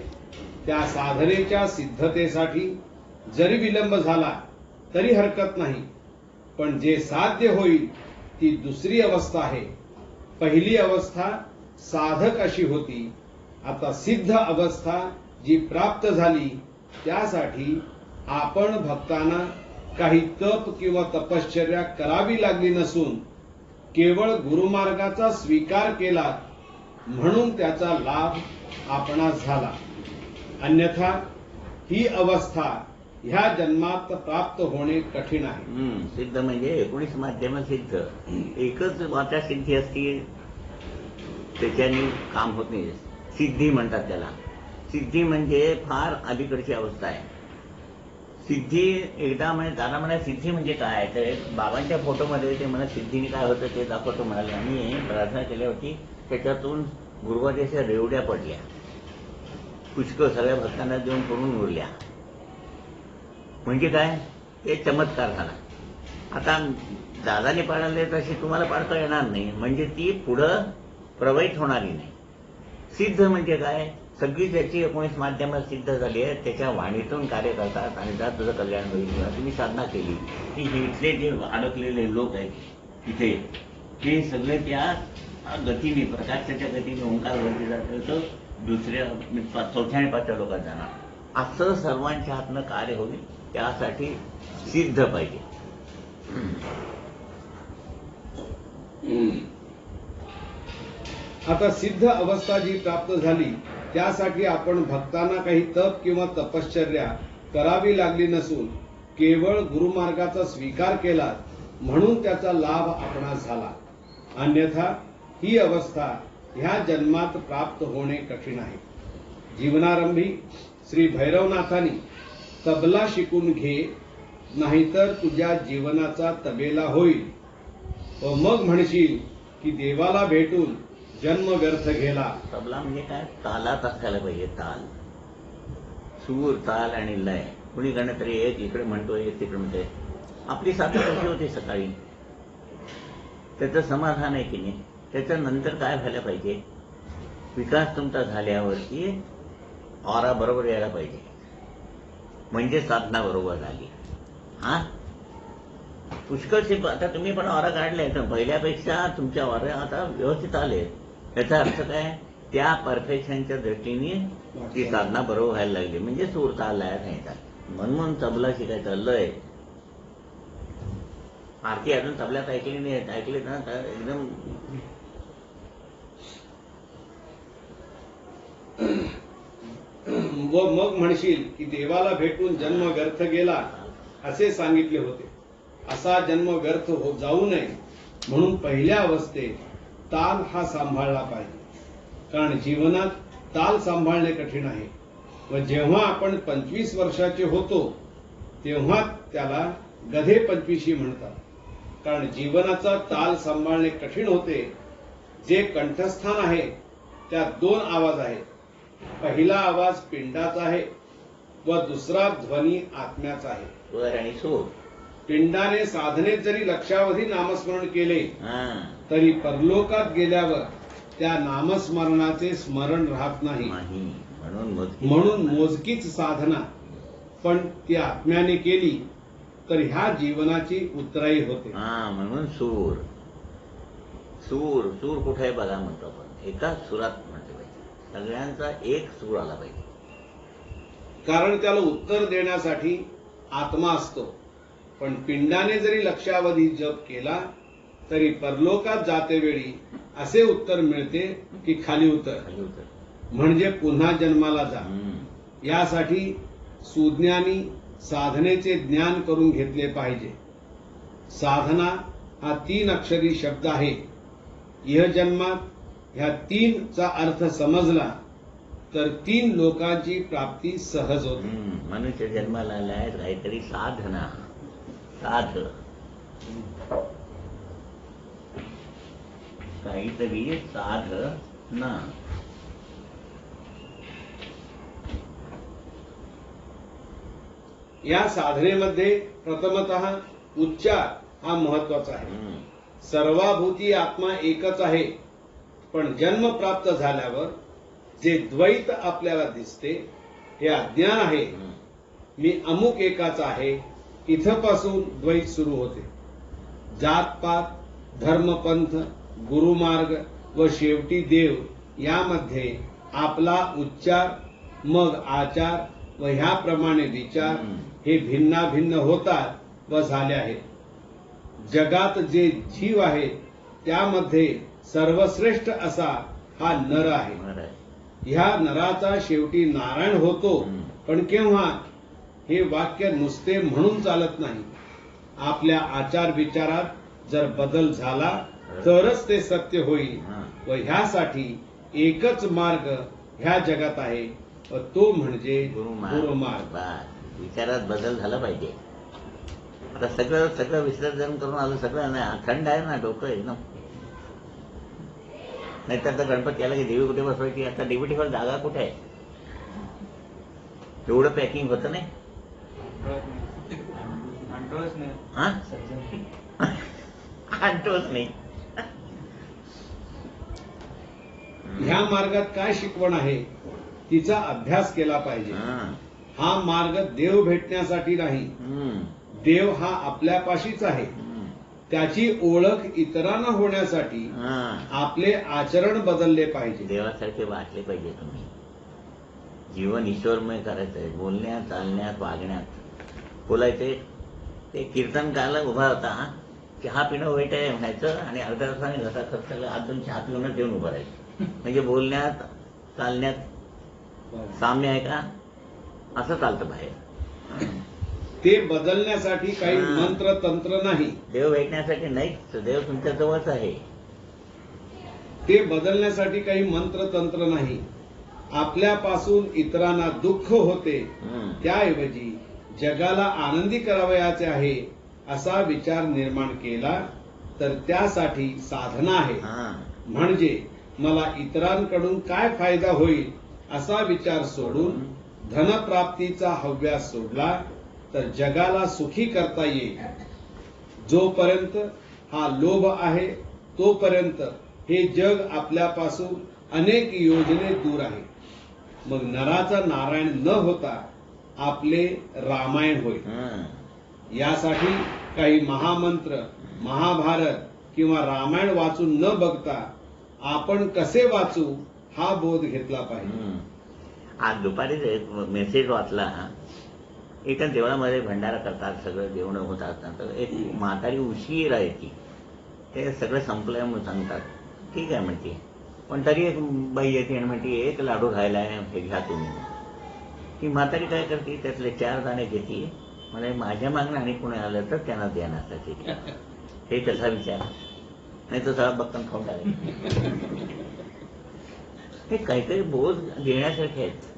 त्या साधनेच्या सिद्धतेसाठी जरी विलंब झाला तरी हरकत नाही. पण जे साध्य होईल ती दुसरी अवस्था आहे. पहिली अवस्था साधक अशी होती. आता सिद्ध अवस्था जी प्राप्त झाली त्यासाठी आपण भक्तांना काही तप किंवा तपश्चर्या करावी लागली नसून केवळ गुरुमार्गाचा स्वीकार केला म्हणून त्याचा लाभ आपणास झाला. अन्यथा ही अवस्था ह्या जन्मात प्राप्त होणे कठीण आहे. सिद्ध म्हणजे 19 माध्यम सिद्ध. एकच वाचा सिद्धी असती त्याच्याने काम होत नाही. सिद्धी म्हणतात त्याला. सिद्धी म्हणजे फार अलीकडची अवस्था आहे. सिद्धी एकदा म्हणजे दादा म्हणाले सिद्धी म्हणजे काय, तर बाबांच्या फोटोमध्ये ते मला सिद्धीने काय होतं ते दाखवतो म्हणाले. आम्ही प्रार्थना केली होती, त्याच्यातून गुरुवारीच्या रेवड्या पडल्या, पुष्कळ सगळ्या भक्तांना देऊन करून उरल्या. म्हणजे काय, ते चमत्कार झाला. आता दादाने पाळले तशी तुम्हाला पाळता येणार नाही, म्हणजे ती पुढं प्रवाहित होणारी नाही. सिद्ध म्हणजे काय, सगळी त्याची 19 माध्यमं सिद्ध झाली आहेत, त्याच्या वाणीतून कार्य करतात आणि त्यात तुझं कल्याण होईल. किंवा तुम्ही साधना केली की हे इथले जे अडकलेले लोक आहेत इथे, ते सगळे त्या गतीने, प्रकाशाच्या गतीने ओंकारवरती जातं, तर दुसऱ्या चौथ्या आणि पाचव्या लोकात जाणार. असं सर्वांच्या हातनं कार्य होईल, त्यासाठी सिद्ध पाहिजे. आता सिद्ध अवस्था जी प्राप्त झाली त्यासाठी आपण भक्तांना काही तप किंवा तपश्चर्या करावी लागली नसून केवळ गुरुमार्गाचा स्वीकार केला म्हणून त्याचा लाभ आपणास झाला. अन्यथा ही अवस्था ह्या जन्मात प्राप्त होणे कठीण आहे. जीवनारंभी श्री भैरवनाथांनी तबला शिकून घे, नाहीतर तुझ्या जीवनाचा तबेला होईल, व मग म्हणशील की देवाला भेटून जन्म व्यर्थ गेला. तबला म्हणजे काय, तालात असायला पाहिजे. ताल, सूर, ताल आणि लय. कुणीकडनं तरी एक इकडे म्हणतो, एक तिकडे म्हणतोय. आपली साधना कशी होती सकाळी, त्याचं समाधान आहे की नाही. त्याच्यानंतर काय व्हायला पाहिजे, विकास तुमचा झाल्यावरती ऑरा बरोबर यायला पाहिजे, म्हणजे साधना बरोबर झाली. हा पुष्कळशी आता तुम्ही पण ऑरा काढले, तर पहिल्यापेक्षा तुमच्या ऑरा आता व्यवस्थित आले. याचा अर्थ काय, त्या परफेक्शनच्या दृष्टीने ती साधना बरोबर व्हायला लागली, म्हणजे सूर ताल लयात येतात. म्हणून तबला शिकायचं. लय, आरती अजून तबल्यात ऐकली नाही, ऐकली ना तर एकदम व मग म्हणशील की देवाला भेटून जन्म व्यर्थ गेला असे सांगितले होते. असा जन्म व्यर्थ जाऊ नये म्हणून पहिल्या अवस्थेत ताल हा सांभाळला पाहिजे. कारण जीवनात ताल सांभाळणे कठीण आहे. व जेव्हा आपण 25 वर्षाचे होतो तेव्हा त्याला गधे 25 म्हणतात. कारण जीवनाचा ताल सांभाळणे कठीण होते. जे कंठस्थान आहे त्यात 2 आवाज आहेत. पहिला आवाज पिंडाचा आहे व दुसरा ध्वनी आत्म्याचा आहे. वर आणि सूर. पिंडाने साधनेत जरी लक्षावधी नामस्मरण केले तरी परलोकात गेल्यावर त्या नामस्मरणाचे स्मरण राहत नाही. म्हणून मोजकीच साधना पण ती आत्म्याने केली तर ह्या जीवनाची उतराई होते. म्हणून सूर. सूर सूर कुठे आहे बघा म्हणतो आपण, एकाच सुरात म्हटलं पाहिजे. सगळ्यांचा एक सूर आला पाहिजे. कारण त्याला उत्तर देण्यासाठी आत्मा असतो. पण पिंडाने जरी लक्षावधी जप केला तरी परलोकात जातेवेळी असे उत्तर मिळते की खाली उतर, म्हणजे पुन्हा जन्माला जा. यासाठी सुज्ञानी साधनेचे ज्ञान करून घेतले पाहिजे. साधना हा 3 अक्षरी शब्द आहे. इह जन्मात ह्या 3 चा अर्थ समजला तर 3 लोकांची प्राप्ती सहज होते. मनुष्य जन्माला आलाय काहीतरी साधना, साध काहीतरी साधना. या साधनेमध्ये प्रथमतः उच्चार हा महत्वाचा आहे. सर्वाभूती आत्मा एकच आहे. पण जन्म प्राप्त झाल्यावर जे द्वैत आपल्याला दिसते हे अज्ञान आहे. मी अमुक एकाचा आहे, इथपासून द्वैत सुरू होते. जातपात, धर्मपंथ, गुरुमार्ग व शेवटी देव यामध्ये आपला उच्चार, मग आचार व ह्याप्रमाणे विचार हे भिन्नाभिन्न होतात व झाले आहेत. जगात जे जीव आहेत त्यामध्ये सर्वश्रेष्ठ असा हा नर आहे. ह्या नराचा शेवटी नारायण होतो. पण केव्हा, हे वाक्य नुसते म्हणून चालत नाही. आपल्या आचार विचारात जर बदल झाला तरच ते सत्य होईल. व ह्यासाठी एकच मार्ग ह्या जगात आहे व तो म्हणजे गुरुमार्ग. विचारात बदल झाला पाहिजे. आता सगळं सगळं विसर्जन करून आलं, सगळं नाही, थंड आहे ना डोकं एकदम. नाहीतर आता गणपती आला की देवी कुठे बसवायची, आता डेप्युटीवर जागा कुठे आहे? एवढं पॅकिंग होतं नाही. हा? आणतोच नाही. ह्या मार्गात काय शिकवण आहे तिचा अभ्यास केला पाहिजे. हा मार्ग देव भेटण्यासाठी नाही, देव हा आपल्यापाशीच आहे. त्याची ओळख इतरांना होण्यासाठी आपले आचरण बदलले पाहिजे. देवासारखे वाटले पाहिजे तुम्ही. जीवन ईश्वरमय करायचंय, बोलण्यात, चालण्यात, वागण्यात. बोलायचे ते कीर्तन गायला उभा होता, चहा पिणं वाईट आहे म्हणायचं आणि अर्ध्या तासाने घसा खर्च अजून चहा पिऊनच येऊन उभं राहायचं. म्हणजे बोलण्यात, चालण्यात साम्य आहे का? असं चालतं बाहेर. ते बदलण्यासाठी काही मंत्र तंत्र नाही. देव भेटण्यासाठी नाहीच, देव तुमच्या जवळच आहे. ते बदलण्यासाठी काही मंत्र तंत्र नाही. आपल्यापासून इतरांना दुःख होते, त्याऐवजी जगाला आनंदी करावयाचे आहे असा विचार निर्माण केला तर त्यासाठी साधना आहे. म्हणजे मला इतरांकडून काय फायदा होईल असा विचार सोडून धनप्राप्तीचा हव्यास सोडला तर जगाला सुखी करता येईल. जोपर्यंत हा लोभ आहे तोपर्यंत हे जग आपल्यापासून अनेक योजने दूर आहे. मग नराचा नारायण न होता आपले रामायण होईल. यासाठी काही महामंत्र, महाभारत किंवा रामायण वाचून न बघता आपण कसे वाचू हा बोध घेतला पाहिजे. आज दुपारी मेसेज वाचला, एका देवळामध्ये भंडारा करतात, सगळं जेवण होतात. नंतर एक म्हातारी उशीर आहे ती, ते सगळं संपलंय म्हणून सांगतात. ठीक आहे म्हणते, पण तरी एक बाई येते आणि म्हणते एक लाडू खायला आहे, हे घ्या तुम्ही. ती म्हातारी काय करते, त्यातले 4 दाणे घेते, म्हणजे माझ्या मागणं आणि कोणी आलं तर त्यांना देणार. हे कसा विचार, नाही तर सगळा बक्कन खाऊन टाकायचं. हे काहीतरी बोध देण्यासारखे आहेत.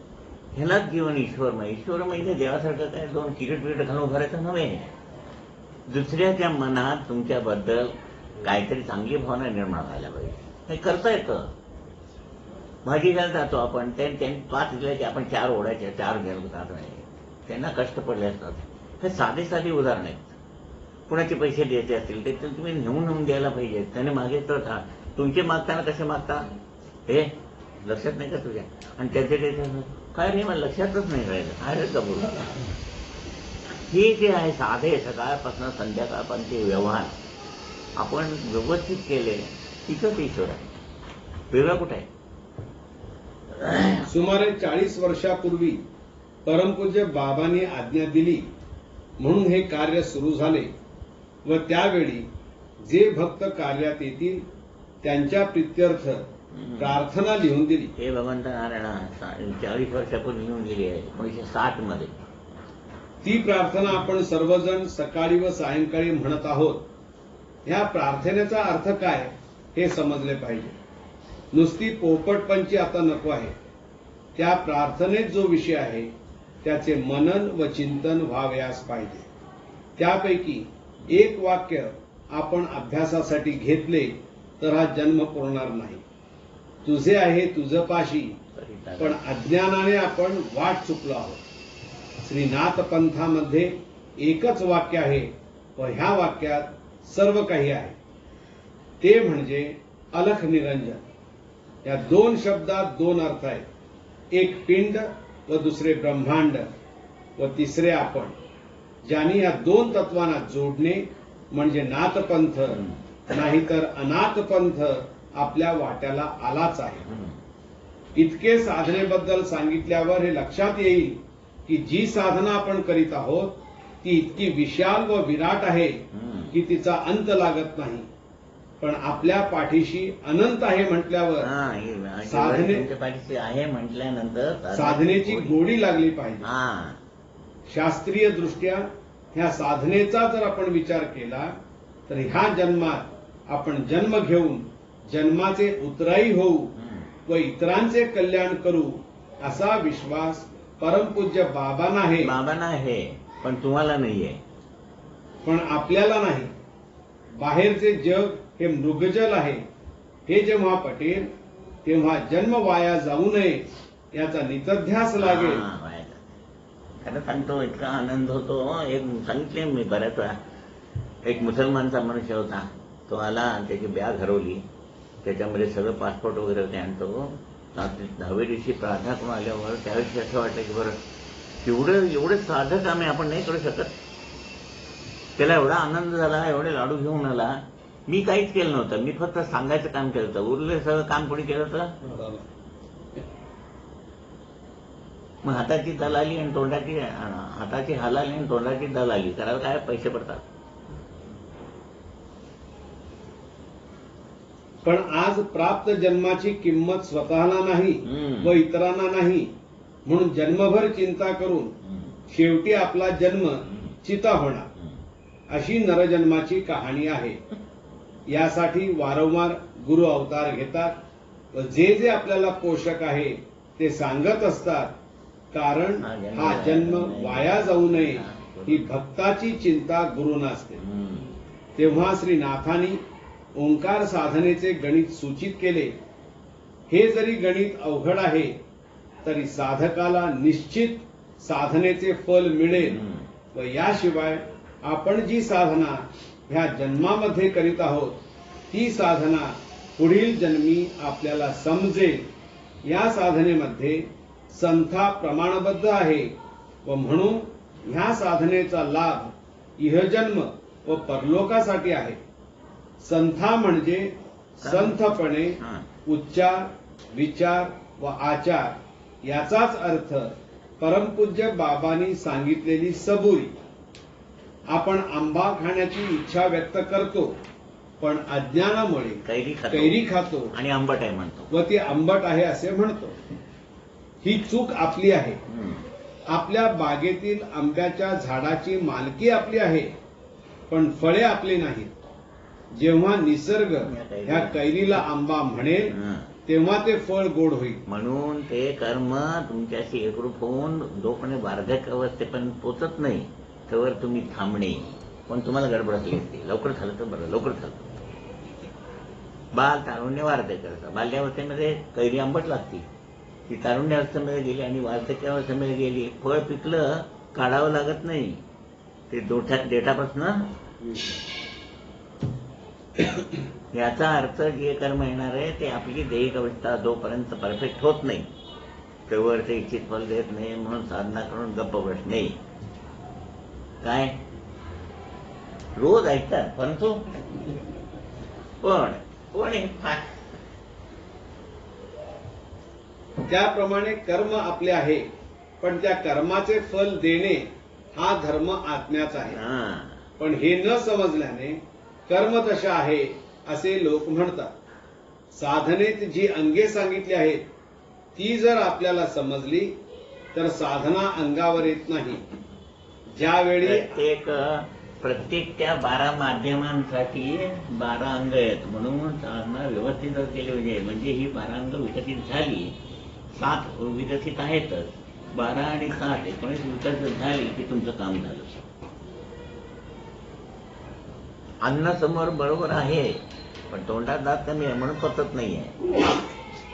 ह्यालाच जीवन ईश्वरमय. ईश्वर म्हणजे देवासारखं काय 2 किरीट बिरीट घालून उभारायचं नव्हे. दुसऱ्याच्या मनात तुमच्याबद्दल काहीतरी चांगली भावना निर्माण व्हायला पाहिजे. हे करता येतं. भाजी घ्यायला जातो आपण, त्यांनी 5 दिले की आपण 4 ओढायचे, 4 घेऊन जात नाही. त्यांना कष्ट पडले असतात. हे साधे साधे उदाहरण आहेत. कुणाचे पैसे द्यायचे असतील ते तुम्ही नेऊन द्यायला पाहिजे. त्याने मागितलं था, तुमचे मागताना कसे मागता हे लक्षात नाही का तुझ्या? आणि त्याचे काय नाही, मला लक्षातच नाही राहिलं. अरे का बोलू, हे जे आहे साधे सकाळपासून संध्याकाळपर्यंत व्यवहार आपण व्यवस्थित केले, तिथंच ईश्वर आहे. वेगळं कुठे आहे? सुमारे 40 वर्षापूर्वी परमपूज्य बाबांनी आज्ञा दिली म्हणून हे कार्य सुरू झाले व त्यावेळी जे भक्त कार्यात येतील त्यांच्या प्रित्यर्थ प्रार्थना लिहून दिली. हे भगवंत नारायण 40 वर्षापूर्वी लिहून दिली आहे, 1960 मध्ये. ती प्रार्थना आपण सर्वजण सकाळी व सायंकाळी म्हणत आहोत. ह्या प्रार्थनेचा अर्थ काय हे समजले पाहिजे. नुसती पोपटपंची आता नको आहे. त्या प्रार्थनेत जो विषय आहे त्याचे मनन व चिंतन व्हावयास पाहिजे. त्यापैकी एक वाक्य आपण अभ्यासासाठी घेतले तर हा जन्म पुरणार नाही. तुझे आहे तुझं पाशी, पण अज्ञानाने आपण वाट चुकलो आहोत. श्रीनाथ पंथामध्ये एकच वाक्य आहे व ह्या वाक्यात सर्व काही आहे. ते म्हणजे अलख निरंजन. या 2 शब्दात 2 अर्थ आहेत. एक पिंड व दुसरे ब्रह्मांड व तिसरे आपण. ज्यांनी या 2 तत्वांना जोडणे म्हणजे नाथपंथ, नाहीतर अनाथपंथ आपल्या वाट्याला आलाच आहे. इतके साधनेबद्दल सांगितल्यावर हे लक्षात येईल की जी साधना आपण करीत आहोत ती इतकी विशाल व विराट आहे की तिचा अंत लागत नाही. पण आपल्या पाठीशी अनंत आहे म्हटल्यावर पाठीशी आहे म्हटल्यानंतर साधनेची गोडी लागली पाहिजे. शास्त्रीय दृष्ट्या ह्या साधनेचा जर आपण विचार केला तर ह्या जन्मात आपण जन्म घेऊन जन्माचे उतराई होऊ व इतरांचे कल्याण करू असा विश्वास परमपूज्य बाबांना आहे, बाबांना आहे पण तुम्हाला नाहीये. पण आपल्याला नाही. बाहेरचे जग हे मृगजल आहे. हे जेव्हा पटेल तेव्हा जन्म वाया जाऊ नये याचा नितध्यास लागेल. हा, वाया. खरं सांगतो इतका आनंद होतो. एक सांगितले मी बऱ्याच वेळा, एक मुसलमानचा मनुष्य होता. तो आला, त्याची बॅग हरवली, त्याच्यामध्ये सगळं पासपोर्ट वगैरे होते. आणि तो दहाव्या दिवशी प्रार्थना करून आल्यावर त्यावेळेस असं वाटलं की बरं एवढे साधं कामे आपण नाही करू शकत. त्याला एवढा आनंद झाला, एवढे लाडू घेऊन आला. मी काहीच केलं नव्हतं, मी फक्त सांगायचं काम केलं होतं. उरलं सगळं काम कोणी केलं होतं? मग हाताची दलाली आणि तोंडाची, हाताची हलाली आणि तोंडाची दलाली करायला काय पैसे पडतात. पण आज प्राप्त जन्माची किंमत स्वतःला नाही हम्म. व इतरांना नाही, म्हणून जन्मभर चिंता करून शेवटी आपला जन्म चिता होणार, अशी नरजन्माची कहाणी आहे. यासाठी वारंवार गुरु अवतार घेतात व जे जे आपल्याला पोषक आहे ते सांगत असतात. कारण हा जन्म वाया जाऊ नये ही भक्ताची चिंता गुरूंना असते. तेव्हा श्रीनाथांनी ओंकार साधनेचे गणित सूचित केले. हे जरी गणित अवघड आहे तरी साधकाला निश्चित साधनेचे फल मिळेल व याशिवाय आपण जी साधना ह्या जन्मामध्ये करीत आहोत ती साधना पुढील जन्मी आपल्याला समजेल. या साधनेमध्ये संथा प्रमाणबद्ध आहे व म्हणून ह्या साधनेचा लाभ इहजन्म व परलोकासाठी आहे. संथा म्हणजे संथपणे उच्चार, विचार व आचार याचाच अर्थ परमपूज्य बाबांनी सांगितलेली सबुरी. आपण आंबा खाण्याची इच्छा व्यक्त करतो पण अज्ञानामुळे कैरी खातो आणि आंबट आहे म्हणतो व ती आंबट आहे असे म्हणतो. ही चूक आपली आहे. आपल्या बागेतील आंब्याच्या झाडाची मालकी आपली आहे पण फळे आपली नाहीत. जेव्हा निसर्ग ह्या कैरीला आंबा म्हणेल तेव्हा ते फळ गोड होईल. म्हणून ते कर्म तुमच्याशी एकरूप होऊन जोपर्यंत वार्धक्य अवस्थेपर्यंत पोचत नाही त्यावर तुम्ही थांबणे. पण तुम्हाला गडबड असली असते, लवकर झालं तर बरं, लवकर झालं. बाल तारुण्य वार्धक्य करतं. बाल्यावस्थेमध्ये कैरी आंबट लागते, ती तारुण्यावस्थेमध्ये गेली आणि वार्धक्यावस्थेमध्ये गेली. फळ पिकलं काढावं लागत नाही, ते देठापासून. याचा अर्थ जे कर्म येणार आहे ते आपली दैहिक अवस्था जोपर्यंत परफेक्ट होत नाही तेव्हा ते इच्छित फल देत नाही. म्हणून साधना करून गप्प बसणे. काय रोज ऐकतात परंतु पण त्याप्रमाणे कर्म आपले आहे पण त्या कर्माचे फल देणे हा धर्म आत्म्याचा आहे. पण हे न समजल्याने कर्म दशा आहे असे लोक म्हणतात. साधनेत जी अंगे सांगितली आहेत ती जर आपल्याला समजली तर साधना अंगावर येत नाही. ज्यावेळी प्रत्येक त्या 12 माध्यमांसाठी 12 अंग आहेत. म्हणून साधना व्यवस्थित जर केली म्हणजे ही 12 अंग विकसित झाली. 7 विकसित आहेतच, 12 आणि 7 19 विकसित झाली की तुमचं काम झालं. अन्न समोर बरोबर आहे पण तोंडात दात कमी आहे म्हणून पचत नाहीये.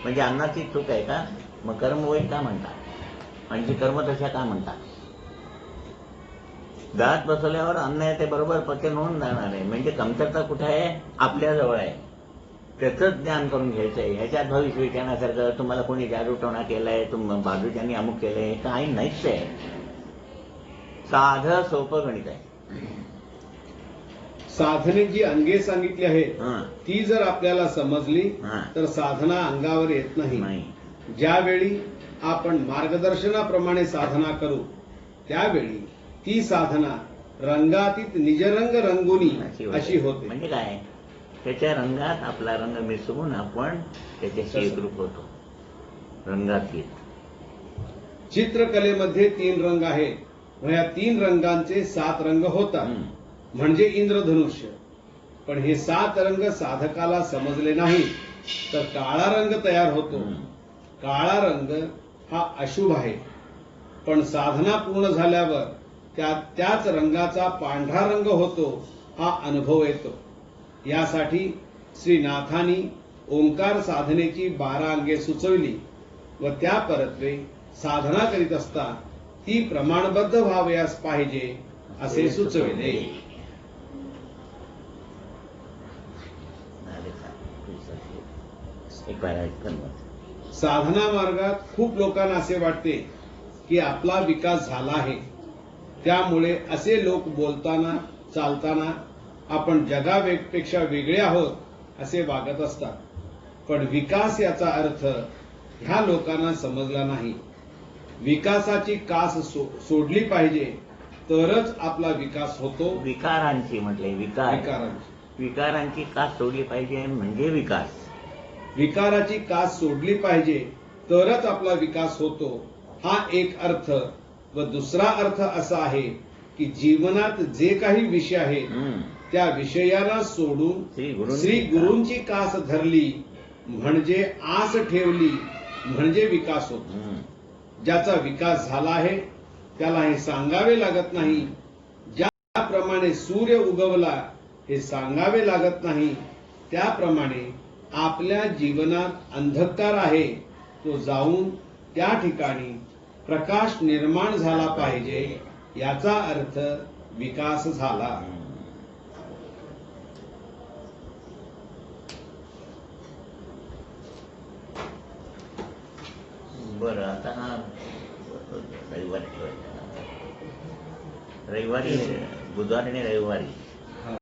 म्हणजे अन्नाची चूक आहे का? मग कर्म होईल का म्हणतात आणि कर्म तशा का म्हणतात? दात बसवल्यावर अन्न आहे ते बरोबर पचन होऊन जाणार आहे. म्हणजे कमतरता कुठे आहे? आपल्या जवळ आहे. त्याच ज्ञान करून घ्यायचंय. ह्याच्यात भविष्य विचारण्यासारखं तुम्हाला कोणी जादूटोणा केलाय, बाजूच्यांनी अमुक केलंय काही नाहीच आहे. साधं सोपं गणित आहे. साधने जी अंगे सांगितली आहेत ती जर आपल्याला समजली तर साधना अंगावर येत नाही. ज्यावेळी आपण मार्गदर्शनाप्रमाणे साधना करू त्यावेळी ती साधना रंगातीत निजरंग रंगुनी अशी होते. म्हणजे काय? त्याच्या रंगात आपला रंग मिसळून आपण त्याच्याशी एकरूप होतो. रंगातीत. चित्रकलेमध्ये 3 रंग आहेत व या 3 रंगांचे 7 रंग होतात म्हणजे इंद्रधनुष्य. पण हे 7 रंग साधकाला समजले नाही तर काळा रंग तयार होतो. काळा रंग हा अशुभ आहे पण साधना पूर्ण झाल्यावर त्याच रंगाचा पांढरा रंग होतो हा अनुभव येतो. यासाठी श्रीनाथांनी ओंकार साधनेची 12 अंगे सुचवली व त्या परत्वे साधना करीत असता ती प्रमाणबद्ध व्हावयास पाहिजे असे सुचविले. साधना मार्गात खूप लोकांना असे वाटते की आपला विकास झाला आहे, त्यामुळे असे लोक बोलताना चालताना आपण जगापेक्षा वेगळे आहोत असे वागत असतात. पण विकास याचा अर्थ ह्या लोकांना समजला नाही. विकासाची कास सोडली पाहिजे तरच आपला विकास होतो. विकारांची म्हटले विकारांची कास सोडली पाहिजे म्हणजे विकास. विकाराची कास सोडली पाहिजे तरच आपला विकास होतो हा एक अर्थ. व दुसरा अर्थ असा आहे की जीवनात जे काही विषय आहेत त्या विषयाला सोडून श्री गुरूंची कास धरली म्हणजे आस ठेवली म्हणजे विकास होतो. ज्याचा विकास झाला आहे त्याला हे सांगावे लागत नाही. ज्याप्रमाणे सूर्य उगवला हे सांगावे लागत नाही, त्याप्रमाणे आपल्या जीवनात अंधकार आहे तो जाऊन त्या ठिकाणी प्रकाश निर्माण झाला पाहिजे. याचा अर्थ विकास झाला. बरं, आता रविवारी बुधवारी आणि रविवारी